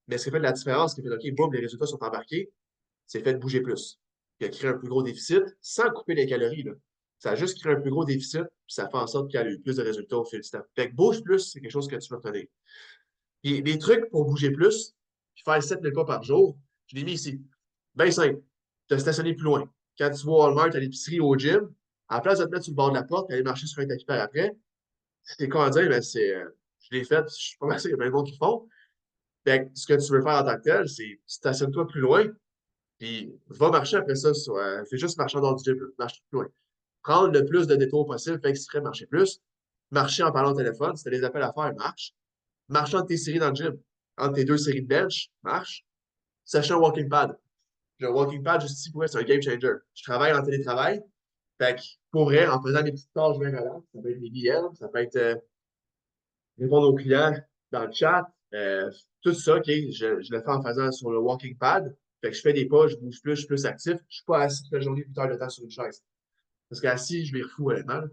Mais ce qui fait de la différence, ce qui fait, OK, boum, les résultats sont embarqués, c'est le fait de bouger plus. Puis, elle crée un plus gros déficit sans couper les calories, là. Ça a juste créé un plus gros déficit, puis ça fait en sorte qu'elle a eu plus de résultats au fil du temps. Fait que bouge plus, c'est quelque chose que tu veux retenir. Puis, les trucs pour bouger plus, puis faire 7 000 pas par jour, je l'ai mis ici. Bien simple. Te stationner plus loin. Quand tu vas au Walmart, à l'épicerie, au gym, à la place de te mettre sur le bord de la porte et aller marcher sur un tapis par après, c'est quoi à dire, mais je l'ai fait, je suis pas mal sûr qu'il y a plein de monde qui font. Fait que ce que tu veux faire en tant que tel, c'est stationne-toi plus loin, puis va marcher après ça. Fais juste marcher en dehors du gym, marche plus loin. Prendre le plus de détours possible, fais exprès marcher plus. Marcher en parlant au téléphone, si tu as des appels à faire, marche. Marche entre tes séries dans le gym. Entre tes 2 séries de bench, marche. Sachez un walking pad. Le walking pad, juste ici, pour vrai, c'est un game changer. Je travaille en télétravail. Fait que, pour vrai, en faisant des petites tâches bien relax, ça peut être des BL, ça peut être répondre aux clients dans le chat, tout ça, OK, je le fais en faisant sur le walking pad. Fait que je fais des pas, je bouge plus, je suis plus actif. Je suis pas assis toute la journée 8 heures de temps sur une chaise. Parce qu'assis, je vais refou honnêtement.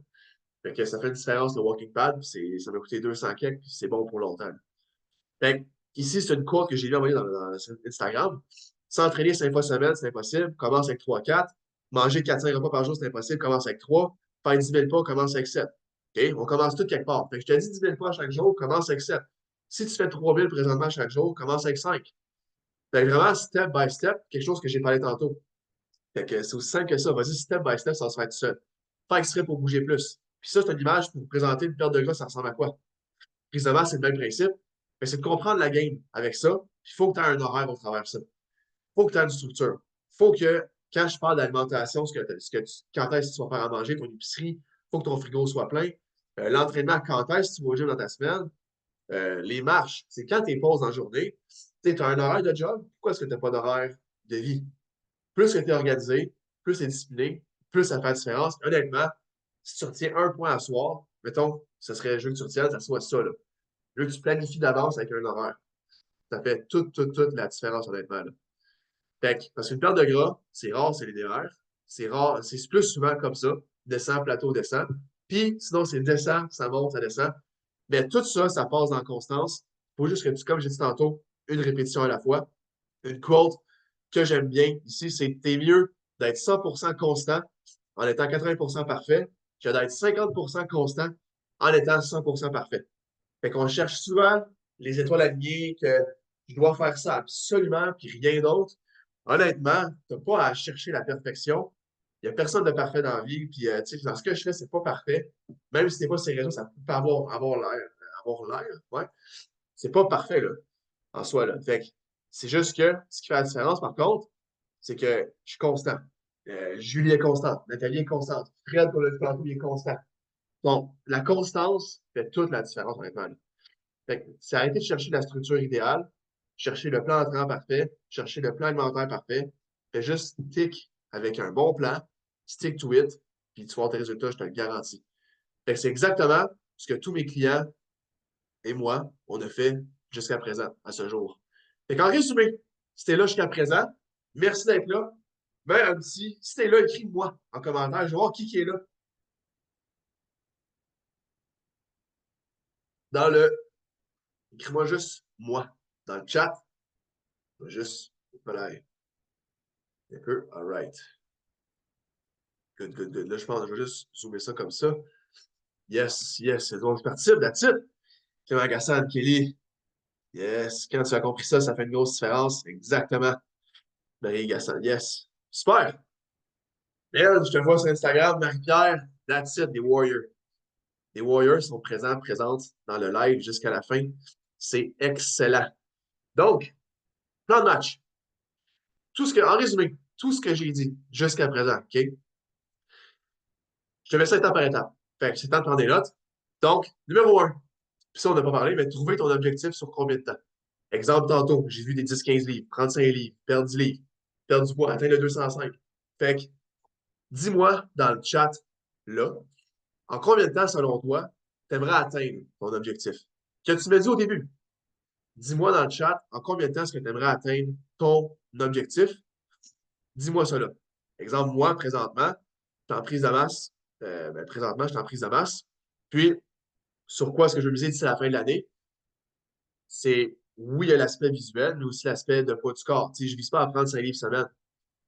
Fait que ça fait une différence, le walking pad, puis ça m'a coûté 200 quelques, puis c'est bon pour longtemps. Fait que, ici, c'est une courbe que j'ai vu envoyer sur Instagram. S'entraîner 5 fois semaine, c'est impossible. Commence avec 3-4. Manger 4-5 repas par jour, c'est impossible. Commence avec 3. Faire 10 000 pas, commence avec 7. OK? On commence tout quelque part. Fait que je te dis 10 000 pas chaque jour, commence avec 7. Si tu fais 3 000 présentement chaque jour, commence avec 5. Fait que vraiment, step by step, quelque chose que j'ai parlé tantôt. Fait que c'est aussi simple que ça. Vas-y, step by step, ça va se faire tout seul. Faire exprès pour bouger plus. Puis ça, c'est une image pour vous présenter une perte de gras, ça ressemble à quoi? Précisément, c'est le même principe. Mais c'est de comprendre la game avec ça. Il faut que tu aies un horaire au travers de ça. Il faut que tu aies une structure. Il faut que, quand je parle d'alimentation, quand est-ce que tu vas faire à manger, ton épicerie, il faut que ton frigo soit plein. L'entraînement, quand est-ce que tu vas au gym dans ta semaine? Les marches, c'est quand tu pauses dans la journée. Tu as un horaire de job. Pourquoi est-ce que tu n'as pas d'horaire de vie? Plus que tu es organisé, plus tu es discipliné, plus ça fait la différence. Honnêtement, si tu retiens un point à soir, mettons, ce serait le jeu que tu retiens, ça soit ça, là. Le jeu que tu planifies d'avance avec un horaire. Ça fait toute la différence, honnêtement, là. Fait que, parce qu'une perte de gras, c'est rare, c'est linéaire. C'est rare, c'est plus souvent comme ça. Descend, plateau, descend. Puis, sinon, c'est descend, ça monte, ça descend. Mais tout ça, ça passe dans la constance. Il faut juste que tu, comme j'ai dit tantôt, une répétition à la fois. Une quote que j'aime bien ici, c'est t'es mieux d'être 100% constant en étant 80% parfait que d'être 50% constant en étant 100% parfait. Fait qu'on cherche souvent les étoiles alignées, que je dois faire ça absolument, puis rien d'autre. Honnêtement, tu n'as pas à chercher la perfection. Il n'y a personne de parfait dans la vie. Puis, tu sais, dans ce que je fais, c'est pas parfait. Même si tu n'es pas sérieux, ça peut avoir l'air. Ouais. C'est pas parfait, là, en soi, là. Fait que c'est juste que ce qui fait la différence, par contre, c'est que je suis constant. Julie est constante. Nathalie est constante. Fred, pour le tantôt, il est constant. Donc, la constance fait toute la différence, honnêtement, là. Fait que c'est arrêter de chercher la structure idéale, chercher le plan d'entraînement parfait, chercher le plan alimentaire parfait. Fais juste stick avec un bon plan, stick to it, puis tu vas avoir tes résultats, je te le garantis. Fait que c'est exactement ce que tous mes clients et moi, on a fait jusqu'à présent, à ce jour. Fait qu'en résumé, si t'es là jusqu'à présent, merci d'être là. Ben, un petit, si t'es là, écris-moi en commentaire. Je vais voir qui est là. Dans le, écris-moi juste moi. Dans le chat, juste, voilà. Un peu, all right. Good, good, good. Là, je pense que je vais juste zoomer ça comme ça. Yes, yes, c'est donc participe, that's it. Clément Gassan, Kelly. Yes, quand tu as compris ça, ça fait une grosse différence. Exactement. Marie Gassan, yes. Super. Bien, je te vois sur Instagram, Marie-Pierre, that's it, des Warriors. Les Warriors sont présentes dans le live jusqu'à la fin. C'est excellent. Donc, plan de match. En résumé, tout ce que j'ai dit jusqu'à présent, OK? Je te mets ça étape par étape. Fait que c'est temps de prendre des notes. Donc, numéro 1, puis ça, on n'a pas parlé, mais trouver ton objectif sur combien de temps? Exemple, tantôt, j'ai vu des 10-15 livres, 35 livres, perdre 10 livres, perdre du poids, atteindre le 205. Fait que, dis-moi dans le chat, là, en combien de temps, selon toi, tu aimerais atteindre ton objectif? Que tu me dis au début. Dis-moi dans le chat, en combien de temps est-ce que tu aimerais atteindre ton objectif? Dis-moi cela. Exemple, moi, présentement, je suis en prise de masse. Présentement, je suis en prise de masse. Puis, sur quoi est-ce que je veux miser d'ici la fin de l'année? C'est, oui, il y a l'aspect visuel, mais aussi l'aspect de poids du corps. Tu sais, je ne vise pas à prendre 5 livres semaine.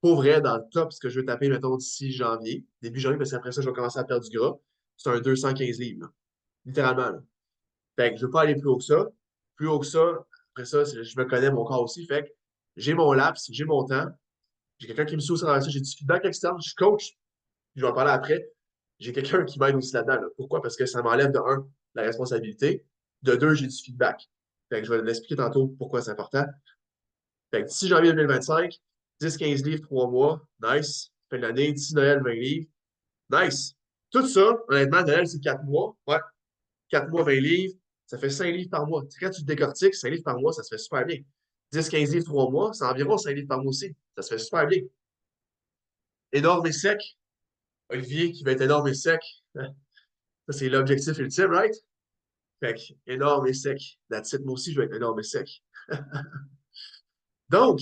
Pour vrai, dans le top, ce que je veux taper, mettons, d'ici janvier, début janvier, parce qu'après ça, je vais commencer à perdre du gras, c'est un 215 livres, là. Littéralement, là. Fait que je ne veux pas aller plus haut que ça. Plus haut que ça, après ça, je me connais mon corps aussi. Fait que j'ai mon laps, j'ai mon temps. J'ai quelqu'un qui me suit aussi dans ça. J'ai du feedback externe, je suis coach. Je vais en parler après. J'ai quelqu'un qui m'aide aussi là-dedans, là. Pourquoi? Parce que ça m'enlève de un, la responsabilité. De deux, j'ai du feedback. Fait que je vais l'expliquer tantôt pourquoi c'est important. Fait que d'ici janvier 2025, 10-15 livres, 3 mois. Nice. Fin de l'année, d'ici Noël, 20 livres. Nice. Tout ça, honnêtement, Noël, c'est 4 mois. Ouais. 4 mois, 20 livres. Ça fait 5 livres par mois. Tu sais, quand tu te décortiques, 5 livres par mois, ça se fait super bien. 10-15 livres, 3 mois, c'est environ 5 livres par mois aussi. Ça se fait super bien. Énorme et sec. Olivier qui va être énorme et sec. Ça, c'est l'objectif ultime, right? Fait que, énorme et sec. That's it. Moi aussi, je vais être énorme et sec. Donc,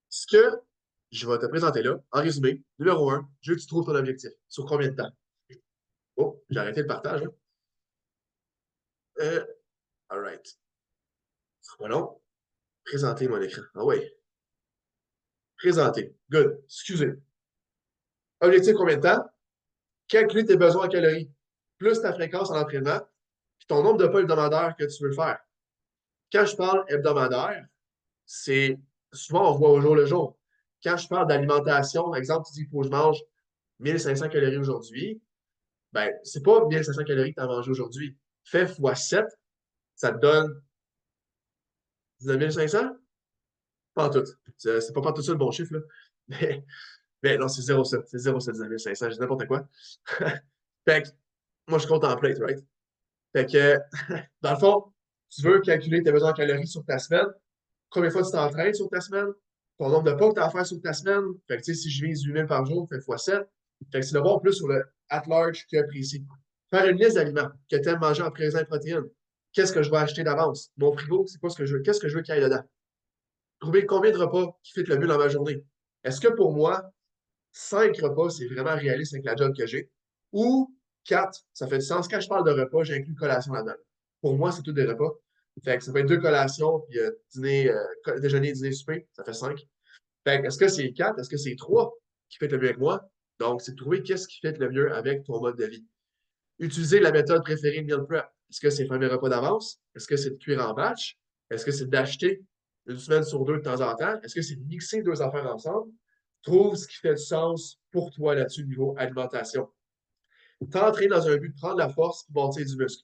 ce que je vais te présenter là, en résumé, numéro 1, je veux que tu trouves ton objectif. Sur combien de temps? Oh, j'ai arrêté le partage. Hein? All right. Voilà. Présenter mon écran. Ah oui. Présenter. Good. Excusez. Objectif combien de temps? Calculer tes besoins en calories, plus ta fréquence en entraînement, puis ton nombre de pas hebdomadaires que tu veux le faire. Quand je parle hebdomadaire, c'est souvent on voit au jour le jour. Quand je parle d'alimentation, par exemple, tu dis qu'il faut que je mange 1500 calories aujourd'hui, ben, c'est pas 1500 calories que tu as mangé aujourd'hui. Fais x7, ça te donne 19 500? Pas en tout. C'est pas tout ça le bon chiffre, là. Mais non, c'est 0,7. C'est 0,7 19 500. Je dis n'importe quoi. Fait que, moi, je compte en plate, right? Fait que, dans le fond, tu veux calculer tes besoins en calories sur ta semaine. Combien de fois tu t'entraînes sur ta semaine? Ton nombre de pas que tu as à faire sur ta semaine. Fait que, tu sais, si je vise 8000 par jour, fait x7. Fait que c'est de voir plus sur le at large que précis. Faire une liste d'aliments que tu aimes manger en présent et protéines. Qu'est-ce que je vais acheter d'avance? Mon frigo, c'est quoi ce que je veux? Qu'est-ce que je veux qu'il y ait dedans? Trouver combien de repas qui fit le mieux dans ma journée. Est-ce que pour moi, 5 repas, c'est vraiment réaliste avec la job que j'ai? Ou 4, ça fait du sens. Quand je parle de repas, j'inclus collation là-dedans. Pour moi, c'est tout des repas. Fait que ça peut être 2 collations, puis déjeuner, dîner, souper, ça fait 5. Fait que est-ce que c'est 4, est-ce que c'est 3 qui fait le mieux avec moi? Donc, c'est de trouver qu'est-ce qui fait le mieux avec ton mode de vie. Utiliser la méthode préférée de meal prep. Est-ce que c'est faire mes repas d'avance? Est-ce que c'est de cuire en batch? Est-ce que c'est d'acheter une semaine sur deux de temps en temps? Est-ce que c'est de mixer deux affaires ensemble? Trouve ce qui fait du sens pour toi là-dessus niveau alimentation. T'entraîner dans un but de prendre la force et bâtir du muscle.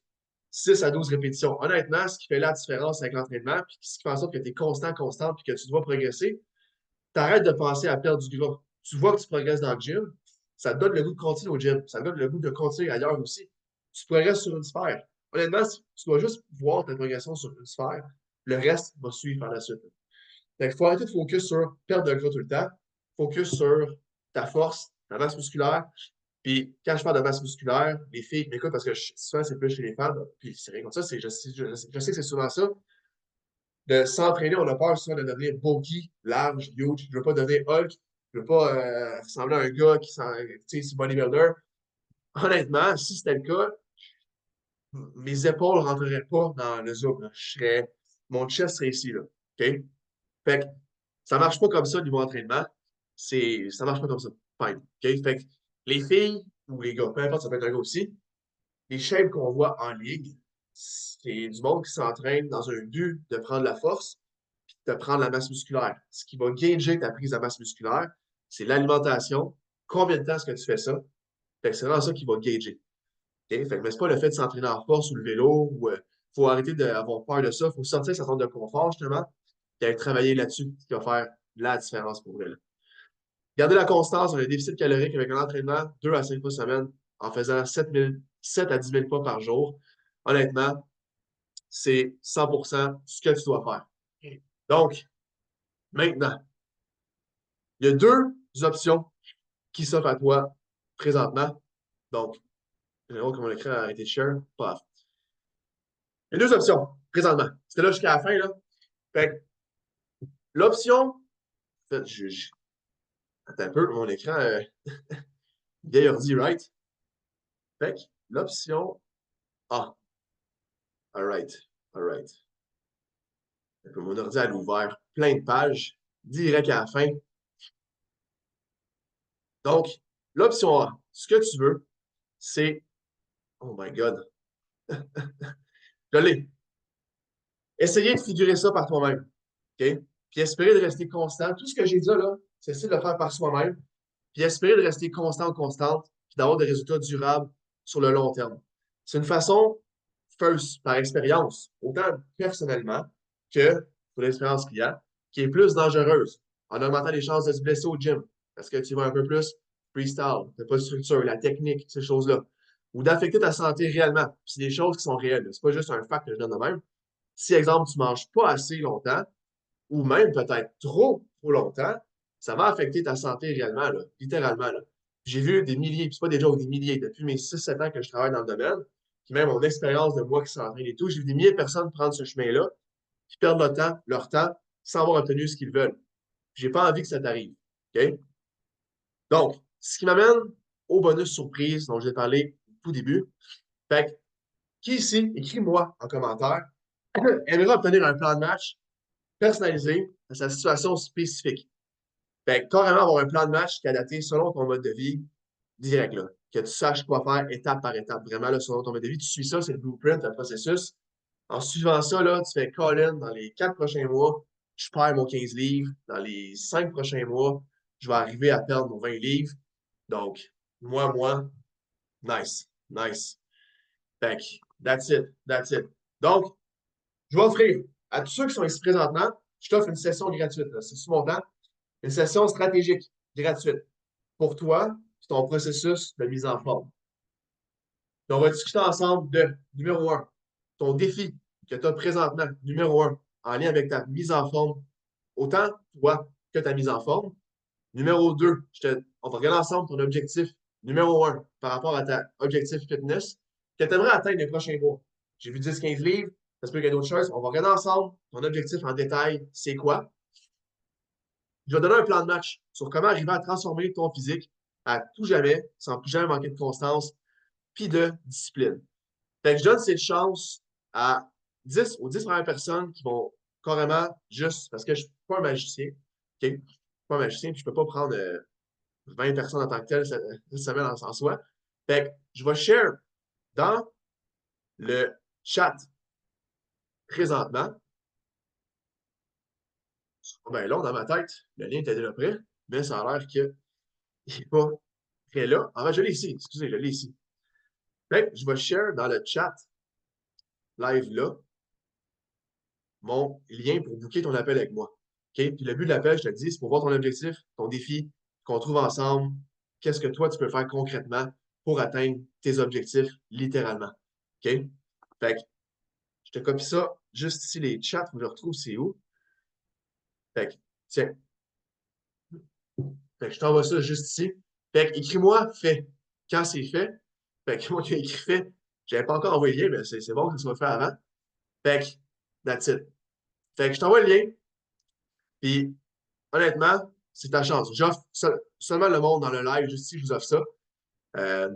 6 à 12 répétitions. Honnêtement, ce qui fait la différence avec l'entraînement, puis ce qui fait en sorte que tu es constant, puis que tu dois progresser, t'arrêtes de penser à perdre du gras. Tu vois que tu progresses dans le gym, ça te donne le goût de continuer au gym. Ça te donne le goût de continuer ailleurs aussi. Tu progresses sur une sphère. Honnêtement, tu dois juste voir ta progression sur une sphère. Le reste va suivre par la suite. Il faut arrêter de focus sur perdre de gras tout le temps. Focus sur ta force, ta masse musculaire. Puis quand je parle de masse musculaire, les filles m'écoutent parce que souvent c'est plus chez les femmes. Puis c'est rien comme ça. Je sais que c'est souvent ça. De s'entraîner, on a peur souvent de devenir bulky, large, huge. Je ne veux pas devenir Hulk. Je ne veux pas ressembler à un gars qui est bodybuilder. Honnêtement, si c'était le cas, mes épaules ne rentreraient pas dans le zoom. Là. Mon chest serait ici. Là. OK? Fait que ça ne marche pas comme ça au niveau entraînement. Ça ne marche pas comme ça. Fine. OK? Fait que les filles ou les gars, peu importe, ça peut être un gars aussi, les shapes qu'on voit en ligue, c'est du monde qui s'entraîne dans un but de prendre la force puis de prendre la masse musculaire. Ce qui va gager ta prise de masse musculaire, c'est l'alimentation. Combien de temps est-ce que tu fais ça? Fait que c'est vraiment ça qui va gager. Okay? Fait que, mais c'est pas le fait de s'entraîner en force ou le vélo ou faut arrêter d'avoir peur de ça. Il faut sortir de sa zone de confort, justement, et aller travailler là-dessus, ce qui va faire la différence pour elle. Garder la constance dans les déficits caloriques avec un entraînement 2 à 5 fois semaine. en faisant 7 à 10 000 pas par jour, honnêtement, c'est 100% ce que tu dois faire. Donc, maintenant, il y a deux options qui s'offrent à toi présentement. Donc, je vais voir comment l'écran a été share. Pas grave. Il y a deux options présentement. C'était là jusqu'à la fin, là. Fait que l'option. En fait, attends un peu, mon écran. Vieil ordi, right? Fait que l'option A. Alright. Alright. Mon ordi a ouvert plein de pages, direct à la fin. Donc, l'option A, ce que tu veux, c'est. Oh my God. Je l'ai. Essayez de figurer ça par toi-même. OK? Puis espérer de rester constant. Tout ce que j'ai dit là, c'est essayer de le faire par soi-même. Puis espérer de rester constant ou constante, puis d'avoir des résultats durables sur le long terme. C'est une façon, first, par expérience, autant personnellement que pour l'expérience client, qui est plus dangereuse en augmentant les chances de se blesser au gym. Parce que tu vas un peu plus freestyle, tu n'as pas de structure, la technique, ces choses-là. Ou d'affecter ta santé réellement. C'est des choses qui sont réelles. C'est pas juste un fact que je donne de même. Si, exemple, tu ne manges pas assez longtemps, ou même peut-être trop longtemps, ça va affecter ta santé réellement, là, littéralement. Là. J'ai vu des milliers, puis c'est pas des jokes, des milliers, depuis mes 6-7 ans que je travaille dans le domaine, puis même mon expérience de moi qui s'entraîne et tout, j'ai vu des milliers de personnes prendre ce chemin-là, qui perdent leur temps, sans avoir obtenu ce qu'ils veulent. J'ai pas envie que ça t'arrive. OK? Donc, ce qui m'amène au bonus surprise dont j'ai parlé au tout début. Fait que, qui ici, écris-moi en commentaire, aimerait obtenir un plan de match personnalisé à sa situation spécifique. Fait que carrément avoir un plan de match qui est adapté selon ton mode de vie direct, là. Que tu saches quoi faire étape par étape. Vraiment, là, selon ton mode de vie, tu suis ça, c'est le blueprint, le processus. En suivant ça, là, tu fais call-in dans les 4 prochains mois, je perds mon 15 livres. Dans les 5 prochains mois, je vais arriver à perdre mon 20 livres. Donc, moi, nice, nice. Fait que, that's it, that's it. Donc, je vais offrir à tous ceux qui sont ici présentement, je t'offre une session gratuite. C'est sous mon temps. Une session stratégique gratuite pour toi et ton processus de mise en forme. Donc, on va discuter ensemble de numéro 1, ton défi que tu as présentement, numéro 1, en lien avec ta mise en forme, autant toi que ta mise en forme. Numéro 2, on va regarder ensemble ton objectif numéro 1 par rapport à ta objectif fitness que tu aimerais atteindre les prochains mois. J'ai vu 10-15 livres, ça se peut qu'il y ait d'autres choses. On va regarder ensemble ton objectif en détail, c'est quoi? Je vais donner un plan de match sur comment arriver à transformer ton physique à tout jamais, sans plus jamais manquer de constance, puis de discipline. Fait que je donne cette chance aux 10 premières personnes qui vont carrément juste, parce que je ne suis pas un magicien, OK? Je ne suis pas un magicien, puis je ne peux pas prendre 20 personnes en tant que telles cette semaine en soi. Fait que je vais share dans le chat présentement. Ben là, dans ma tête, le lien était déjà prêt, mais ça a l'air qu'il n'est pas prêt là. En fait, je l'ai ici. Excusez, je l'ai ici. Fait que je vais share dans le chat live là mon lien pour booker ton appel avec moi. OK? Puis le but de l'appel, je te dis, c'est pour voir ton objectif, ton défi, qu'on trouve ensemble, qu'est-ce que toi, tu peux faire concrètement pour atteindre tes objectifs littéralement. OK? Fait que je te copie ça juste ici, les chats, où je retrouve, c'est où? Fait que, tiens. Fait que je t'envoie ça juste ici. Fait que écris-moi fait. Quand c'est fait, fait que moi qui ai écrit fait, je n'avais pas encore envoyé le lien, mais c'est bon que ça soit fait avant. Fait que, that's it. Fait que je t'envoie le lien. Puis, honnêtement, c'est ta chance. J'offre seulement le monde dans le live, juste ici, je vous offre ça.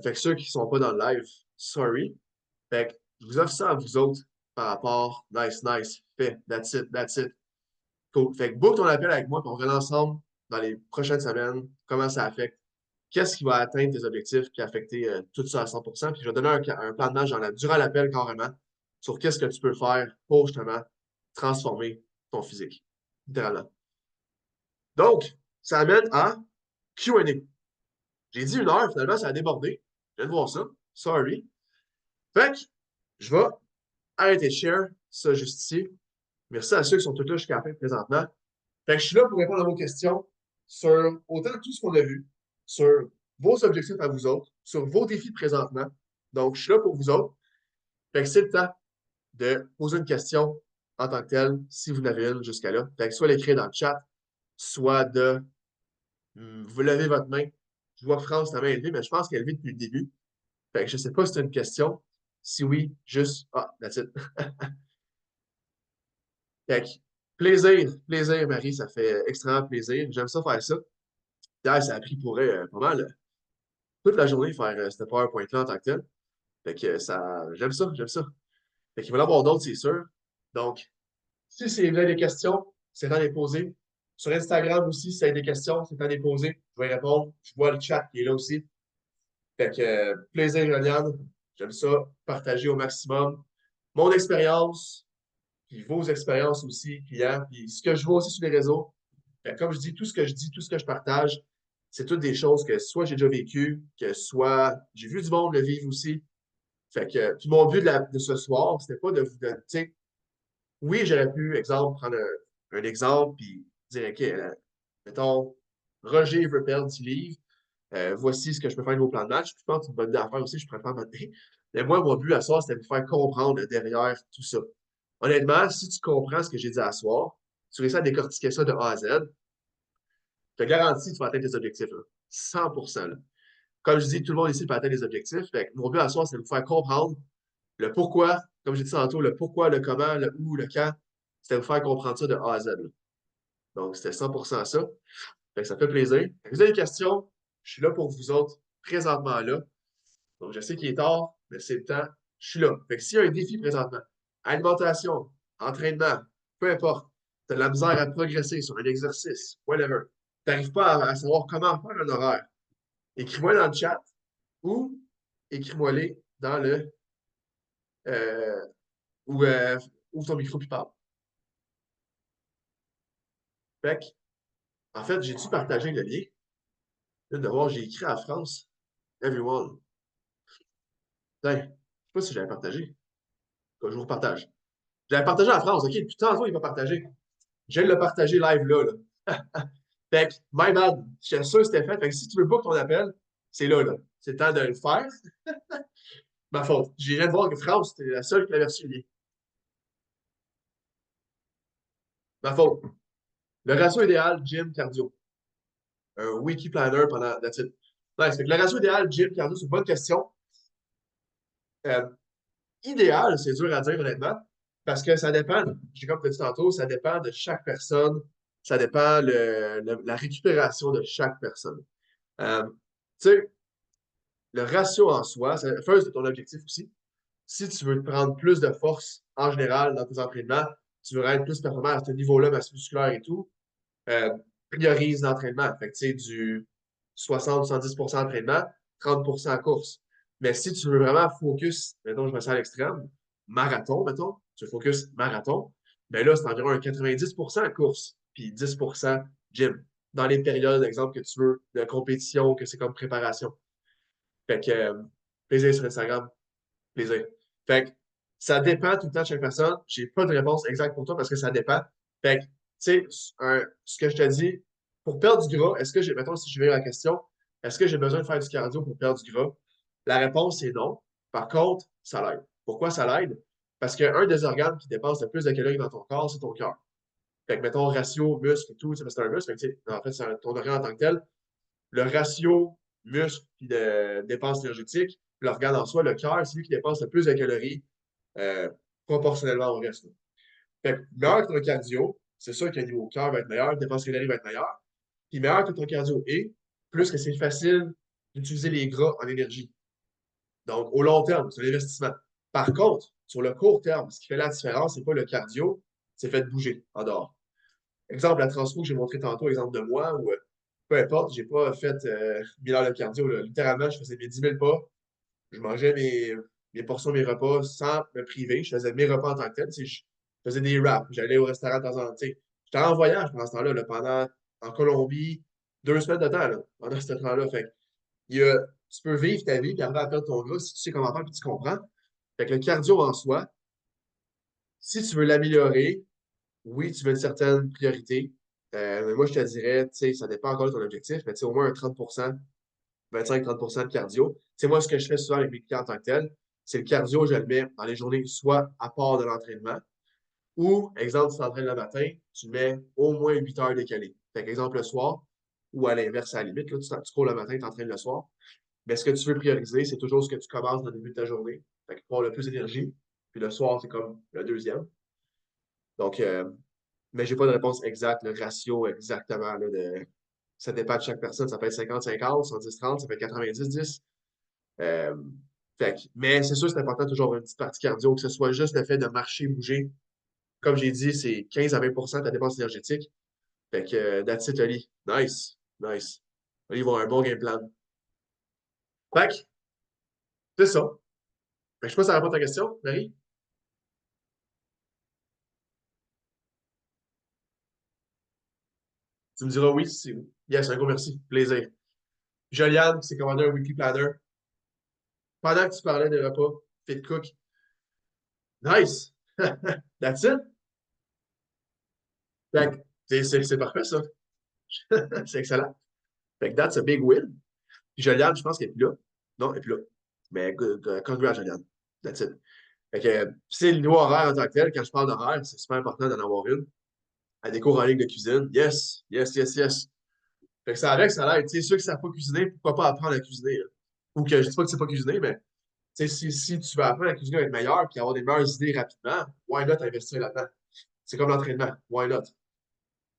Fait que ceux qui ne sont pas dans le live, sorry. Fait que je vous offre ça à vous autres par rapport. Nice, nice. Fait. That's it, that's it. Cool. Fait que book ton appel avec moi, puis on regarde ensemble dans les prochaines semaines comment ça affecte. Qu'est-ce qui va atteindre tes objectifs puis affecter tout ça à 100%. Puis je vais donner un plan de match durant l'appel carrément sur qu'est-ce que tu peux faire pour justement transformer ton physique. Littéralement. Donc, ça amène à Q&A. J'ai dit 1 heure, finalement, ça a débordé. Je viens de voir ça. Sorry. Fait que je vais arrêter de share ça juste ici. Merci à ceux qui sont tous là jusqu'à la fin présentement. Fait que je suis là pour répondre à vos questions sur autant tout ce qu'on a vu, sur vos objectifs à vous autres, sur vos défis présentement. Donc, je suis là pour vous autres. Fait que c'est le temps de poser une question en tant que telle, si vous en avez une jusqu'à là. Fait que soit l'écrire dans le chat, soit de vous levez votre main. Je vois France, ta main est levée, mais je pense qu'elle est levée depuis le début. Fait que je ne sais pas si c'est une question. Si oui, juste. Ah, that's it. Fait que, plaisir, Marie, ça fait extrêmement plaisir. J'aime ça faire ça. D'ailleurs, ça a pris pour elle pas mal toute la journée faire ce PowerPoint-là en tant que tel. Fait que j'aime ça, j'aime ça. Fait qu'il va y en avoir d'autres, c'est sûr. Donc, si c'est là des questions, c'est temps de les poser. Sur Instagram aussi, si vous avez des questions, c'est temps de les poser. Je vais y répondre. Je vois le chat qui est là aussi. Fait que plaisir, Juliane. J'aime ça, partager au maximum mon expérience, puis vos expériences aussi, clients, puis ce que je vois aussi sur les réseaux. Fait que comme je dis, tout ce que je dis, tout ce que je partage, c'est toutes des choses que soit j'ai déjà vécues, que soit j'ai vu du monde le vivre aussi. Fait que, puis mon but de ce soir, c'était pas de vous donner, tu sais, oui, j'aurais pu, exemple, prendre un exemple, puis dire, OK, mettons, Roger veut perdre 10 livres. Voici ce que je peux faire de vos plans de match. Puis je pense que c'est une bonne idée à faire aussi, je préfère m'amener. Mais moi, mon but à soir, c'était de vous faire comprendre derrière tout ça. Honnêtement, si tu comprends ce que j'ai dit à soir, tu réussis à décortiquer ça de A à Z, je te garantis que tu vas atteindre tes objectifs. Là. 100%. Là. Comme je dis, tout le monde ici peut atteindre les objectifs. Fait que mon but à soir, c'est de vous faire comprendre le pourquoi, comme j'ai dit tantôt, le pourquoi, le comment, le où, le quand. C'était de vous faire comprendre ça de A à Z. Là. Donc, c'était 100% ça. Fait que ça fait plaisir. Si vous avez des questions, je suis là pour vous autres présentement là. Donc, je sais qu'il est tard, mais c'est le temps. Je suis là. Fait que s'il y a un défi présentement, alimentation, entraînement, peu importe, tu as de la misère à progresser sur un exercice, whatever, tu n'arrives pas à savoir comment faire un horaire, écris-moi dans le chat ou écris-moi-les dans le euh, ou ouvre ton micro puis parle. Fait que, en fait, j'ai dû partager le lien. Là, de voir, j'ai écrit à France, everyone. Putain, je sais pas si j'avais partagé. Je vous repartage. J'avais partagé à France, OK? Putain, il va partager. Je viens de le partager live là. Fait que, my bad. J'étais sûr que c'était fait. Fait que si tu veux pas ton appel, c'est là. C'est le temps de le faire. Ma faute. J'ai viens de voir que France, c'était la seule qui avait reçu le lien. Ma faute. Le ratio idéal, gym, cardio. Un wiki planner pendant la suite. Nice. Fait que le ratio idéal, gym, cardio, c'est une bonne question. Euh, idéal, c'est dur à dire honnêtement, parce que ça dépend, j'ai comme dit tantôt, ça dépend de chaque personne, ça dépend la récupération de chaque personne. Tu sais, le ratio en soi, ça first, c'est ton objectif aussi. Si tu veux prendre plus de force en général dans tes entraînements, tu veux être plus performant à ce niveau-là, masse musculaire et tout, euh, priorise l'entraînement. Fait que tu sais, du 60-70% d'entraînement, 30% course. Mais si tu veux vraiment focus, mettons, je me sens à l'extrême, marathon, mettons, tu veux focus marathon, mais là, c'est environ un 90% course, puis 10% gym. Dans les périodes, exemple, que tu veux de compétition, que c'est comme préparation. Fait que, plaisir sur Instagram, plaisir. Fait que, ça dépend tout le temps de chaque personne. J'ai pas de réponse exacte pour toi parce que ça dépend. Fait que, tu sais, ce que je te dis, pour perdre du gras, est-ce que j'ai, mettons, si je vais à la question, est-ce que j'ai besoin de faire du cardio pour perdre du gras? La réponse est non. Par contre, ça l'aide. Pourquoi ça l'aide? Parce qu'un des organes qui dépense le plus de calories dans ton corps, c'est ton cœur. Fait que, mettons, ratio, muscle et tout, c'est un muscle. Fait que, en fait, c'est ton organe en tant que tel. Le ratio muscle puis de dépense énergétique, l'organe en soi, le cœur, c'est lui qui dépense le plus de calories euh, proportionnellement au reste. Fait que meilleur que ton cardio, c'est sûr que le niveau cœur va être meilleur, la dépense calories va être meilleure. Puis meilleur que ton cardio est, plus que c'est facile d'utiliser les gras en énergie. Donc, au long terme, c'est un investissement. Par contre, sur le court terme, ce qui fait la différence, c'est pas le cardio, c'est fait de bouger en dehors. Exemple, la transfo que j'ai montré tantôt, exemple de moi, où peu importe, j'ai pas fait 1000 heures de cardio. Là. Littéralement, je faisais mes 10 000 pas, je mangeais mes portions, mes repas sans me priver. Je faisais mes repas en tant que tel. Je faisais des wraps, j'allais au restaurant de temps en temps. J'étais en voyage pendant ce temps-là, là, pendant en Colombie, 2 semaines de temps là, pendant ce temps-là. Fait tu peux vivre ta vie et arriver à perdre ton gras si tu sais comment faire et tu comprends. Fait que le cardio en soi, si tu veux l'améliorer, oui, tu veux une certaine priorité. Mais moi, je te dirais, tu sais, ça dépend encore de ton objectif, mais tu sais, au moins un 30%, 25-30% de cardio. C'est moi, ce que je fais souvent avec mes clients en tant que tel, c'est le cardio, je le mets dans les journées soit à part de l'entraînement, ou, exemple, tu t'entraînes le matin, tu mets au moins 8 heures décalées. Fait qu'exemple, le soir, ou à l'inverse, à la limite, là, tu cours le matin, tu t'entraînes le soir. Mais ce que tu veux prioriser, c'est toujours ce que tu commences dans le début de ta journée. Fait que pour avoir le plus d'énergie. Puis le soir, c'est comme le deuxième. Donc, mais j'ai pas de réponse exacte, le ratio exactement. Là, ça dépend de chaque personne. Ça peut être 50-50, 110-30, ça peut être 90-10. Euh, mais c'est sûr, c'est important toujours une petite partie cardio, que ce soit juste le fait de marcher, bouger. Comme j'ai dit, c'est 15 à 20% de ta dépense énergétique. Fait que, that's it, Oli. Nice. Nice. Oli va avoir un bon game plan. Fait que, c'est ça. Fait que je sais pas si ça répond à ta question, Marie. Tu me diras oui si c'est oui. Yes, un gros merci. Plaisir. Joliane, qui s'est commandé un weekly planner. Pendant que tu parlais de repas, Fit Cook. Nice! That's it. Fait que, c'est parfait, ça. C'est excellent. Fait que that's a big win. Puis Joliane, je pense qu'elle est plus là. Non, elle est plus là. Mais congrats, Joliane. That's it. Fait que, c'est le niveau horaire en tant que tel. Quand je parle d'horaire, c'est super important d'en avoir une. À des cours en ligne de cuisine. Yes, yes, yes, yes. Fait que ça avec, ça l'aide. Tu sais, ceux qui ne savent pas cuisiner, pourquoi pas apprendre à cuisiner? Là? Ou que je dis pas que tu sais pas cuisiner, mais tu sais, si tu veux apprendre à cuisiner, à être meilleur puis avoir des meilleures idées rapidement, why not investir là-dedans? C'est comme l'entraînement. Why not?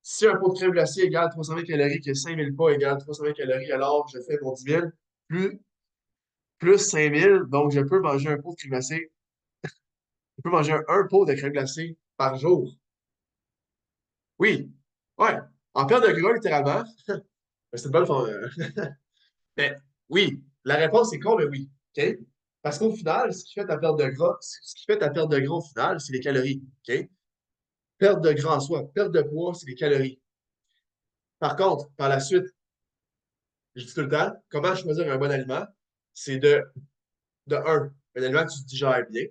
Si un pot de crème glacée égale 320 calories, que 5000 pas égale 320 calories, alors je fais mon 10 000 plus, plus 5000. Donc, je peux manger un pot de crème glacée. Je peux manger un pot de crème glacée par jour. Oui. Ouais. En perte de gras, littéralement. C'est une bonne forme. Mais oui, la réponse est con, mais oui. OK? Parce qu'au final, ce qui fait ta perte de gras, ce qui fait ta perte de gras au final, c'est les calories. OK? Perte de gras en soi, perte de poids, c'est les calories. Par contre, par la suite, je dis tout le temps, comment choisir un bon aliment? C'est de un aliment que tu digères bien.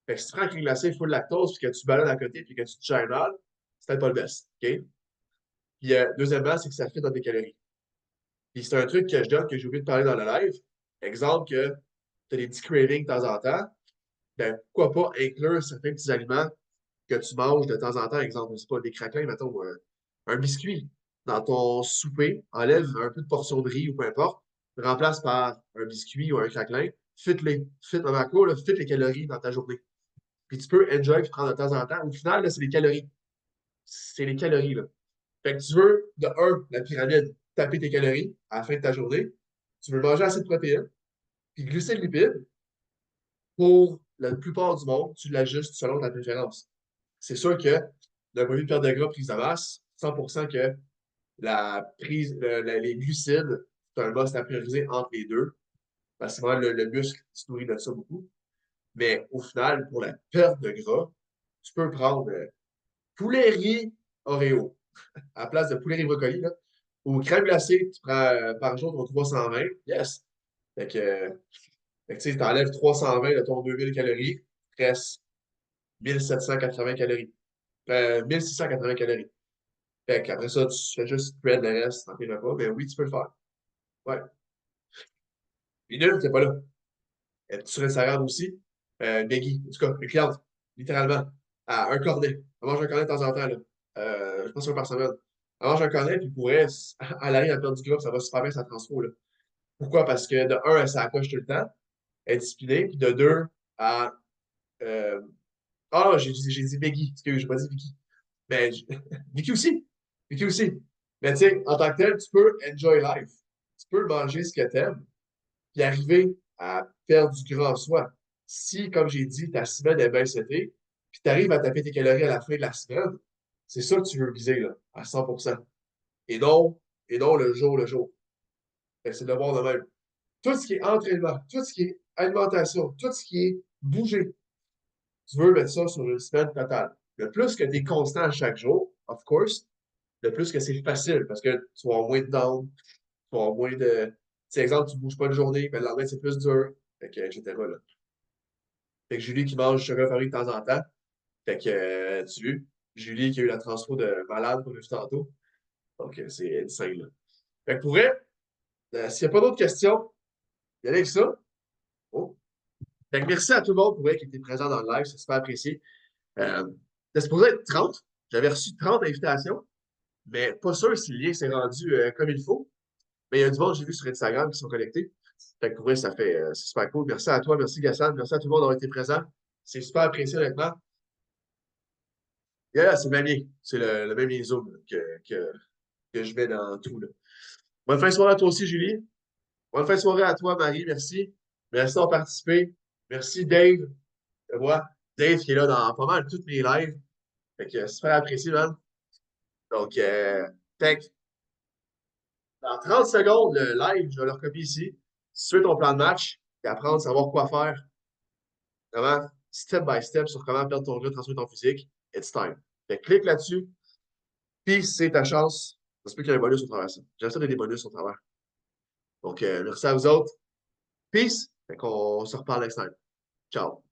Fait que si tu prends un crème glacé full lactose, puis que tu balades à côté, puis que tu digères mal, c'est peut-être pas le best. OK? Puis, deuxièmement, c'est que ça fit dans tes calories. Puis c'est un truc que je donne, que j'ai oublié de parler dans le live. Exemple que tu as des petits cravings de temps en temps. Ben, pourquoi pas inclure certains petits aliments que tu manges de temps en temps, exemple, c'est pas des craquelins, mettons, un biscuit dans ton souper, enlève un peu de portion de riz ou peu importe, remplace par un biscuit ou un craquelin, fit un macro, là, fit les calories dans ta journée. Puis tu peux enjoy puis prendre de temps en temps. Au final, là, c'est les calories. C'est les calories, là. Fait que tu veux, de un, la pyramide, taper tes calories à la fin de ta journée. Tu veux manger assez de protéines, puis glucides lipides, pour la plupart du monde, tu l'ajustes selon ta préférence. C'est sûr que d'un point de vue de perte de gras, prise de masse, 100% que les glucides, c'est un must à prioriser entre les deux. Parce que vraiment, le muscle se nourrit de ça beaucoup. Mais au final, pour la perte de gras, tu peux prendre poulet riz Oreo à la place de poulet riz brocoli. Là. Ou crème glacée, tu prends par jour ton 320. Yes. Fait que tu sais, tu enlèves 320 de ton 2000 calories, il reste 1780 calories. 1680 calories. Fait qu'après ça, tu fais juste spread le reste dans tes repas. Mais oui, tu peux le faire. Ouais. Puis nul, t'es pas là. Elle est sur Instagram aussi. Maggie, en tout cas, une cliente, littéralement, à un cornet. Elle mange un cornet de temps en temps, là. Je pense une fois par semaine. Elle mange un cornet, puis pour elle, elle arrive à perdre du gras, ça va super bien, ça transfo, là. Pourquoi? Parce que de un, elle s'accroche tout le temps, elle est disciplinée, puis de deux, elle. Euh... Ah, j'ai dit Maggie, parce que j'ai pas dit Vicky. Mais Vicky aussi. Vicky aussi. Mais tu sais, en tant que tel, tu peux enjoy life. Tu peux manger ce que t'aimes, puis arriver à perdre du gras en soi. Si, comme j'ai dit, ta semaine est bien setée, puis tu arrives à taper tes calories à la fin de la semaine, c'est ça que tu veux viser, là, à 100%. Et non, et non le jour le jour. C'est de voir de même. Tout ce qui est entraînement, tout ce qui est alimentation, tout ce qui est bouger, tu veux mettre ça sur une semaine totale. Le plus que tu es constant à chaque jour, of course, le plus que c'est facile parce que tu vas avoir moins de down, tu vas avoir moins de. C'est exemple, tu ne bouges pas une journée, mais le lendemain, c'est plus dur, fait que, etc. Là. Fait que Julie qui mange du chocolat farine de temps en temps. Fait que, tu vois, Julie qui a eu la transfo de malade qu'on a vu tantôt. Donc, c'est insane, là. Fait que pour vrai, S'il n'y a pas d'autres questions, y aller avec ça. Oh. Fait que merci à tout le monde pour qui était présent dans le live, c'est super apprécié. C'était supposé être 30. J'avais reçu 30 invitations, mais pas sûr si le lien s'est rendu comme il faut. Mais il y a du monde, j'ai vu sur Instagram, qui sont connectés. Fait que pour vrai, c'est super cool. Merci à toi, merci Gassan, merci à tout le monde d'avoir été présent. C'est super apprécié, honnêtement. Yeah, c'est le même lien. C'est le même lien Zoom là, que je mets dans tout. Là. Bonne fin de soirée à toi aussi, Julie. Bonne fin de soirée à toi, Marie. Merci. Merci d'avoir participé. Merci, Dave. Moi, Dave qui est là dans pas mal toutes mes lives. Fait que super apprécié, man. Donc, fait que dans 30 secondes, le live, je vais le recopier ici. Si tu veux ton plan de match et apprendre à savoir quoi faire, vraiment, step by step sur comment perdre ton jeu, transmettre ton physique, it's time. Fait que clique là-dessus, puis c'est ta chance. Ça se peut qu'il y ait un bonus au travers de ça. J'aime ça, des bonus au travers. Donc, merci à vous autres. Peace. Fait qu'on se reparle next time. Ciao.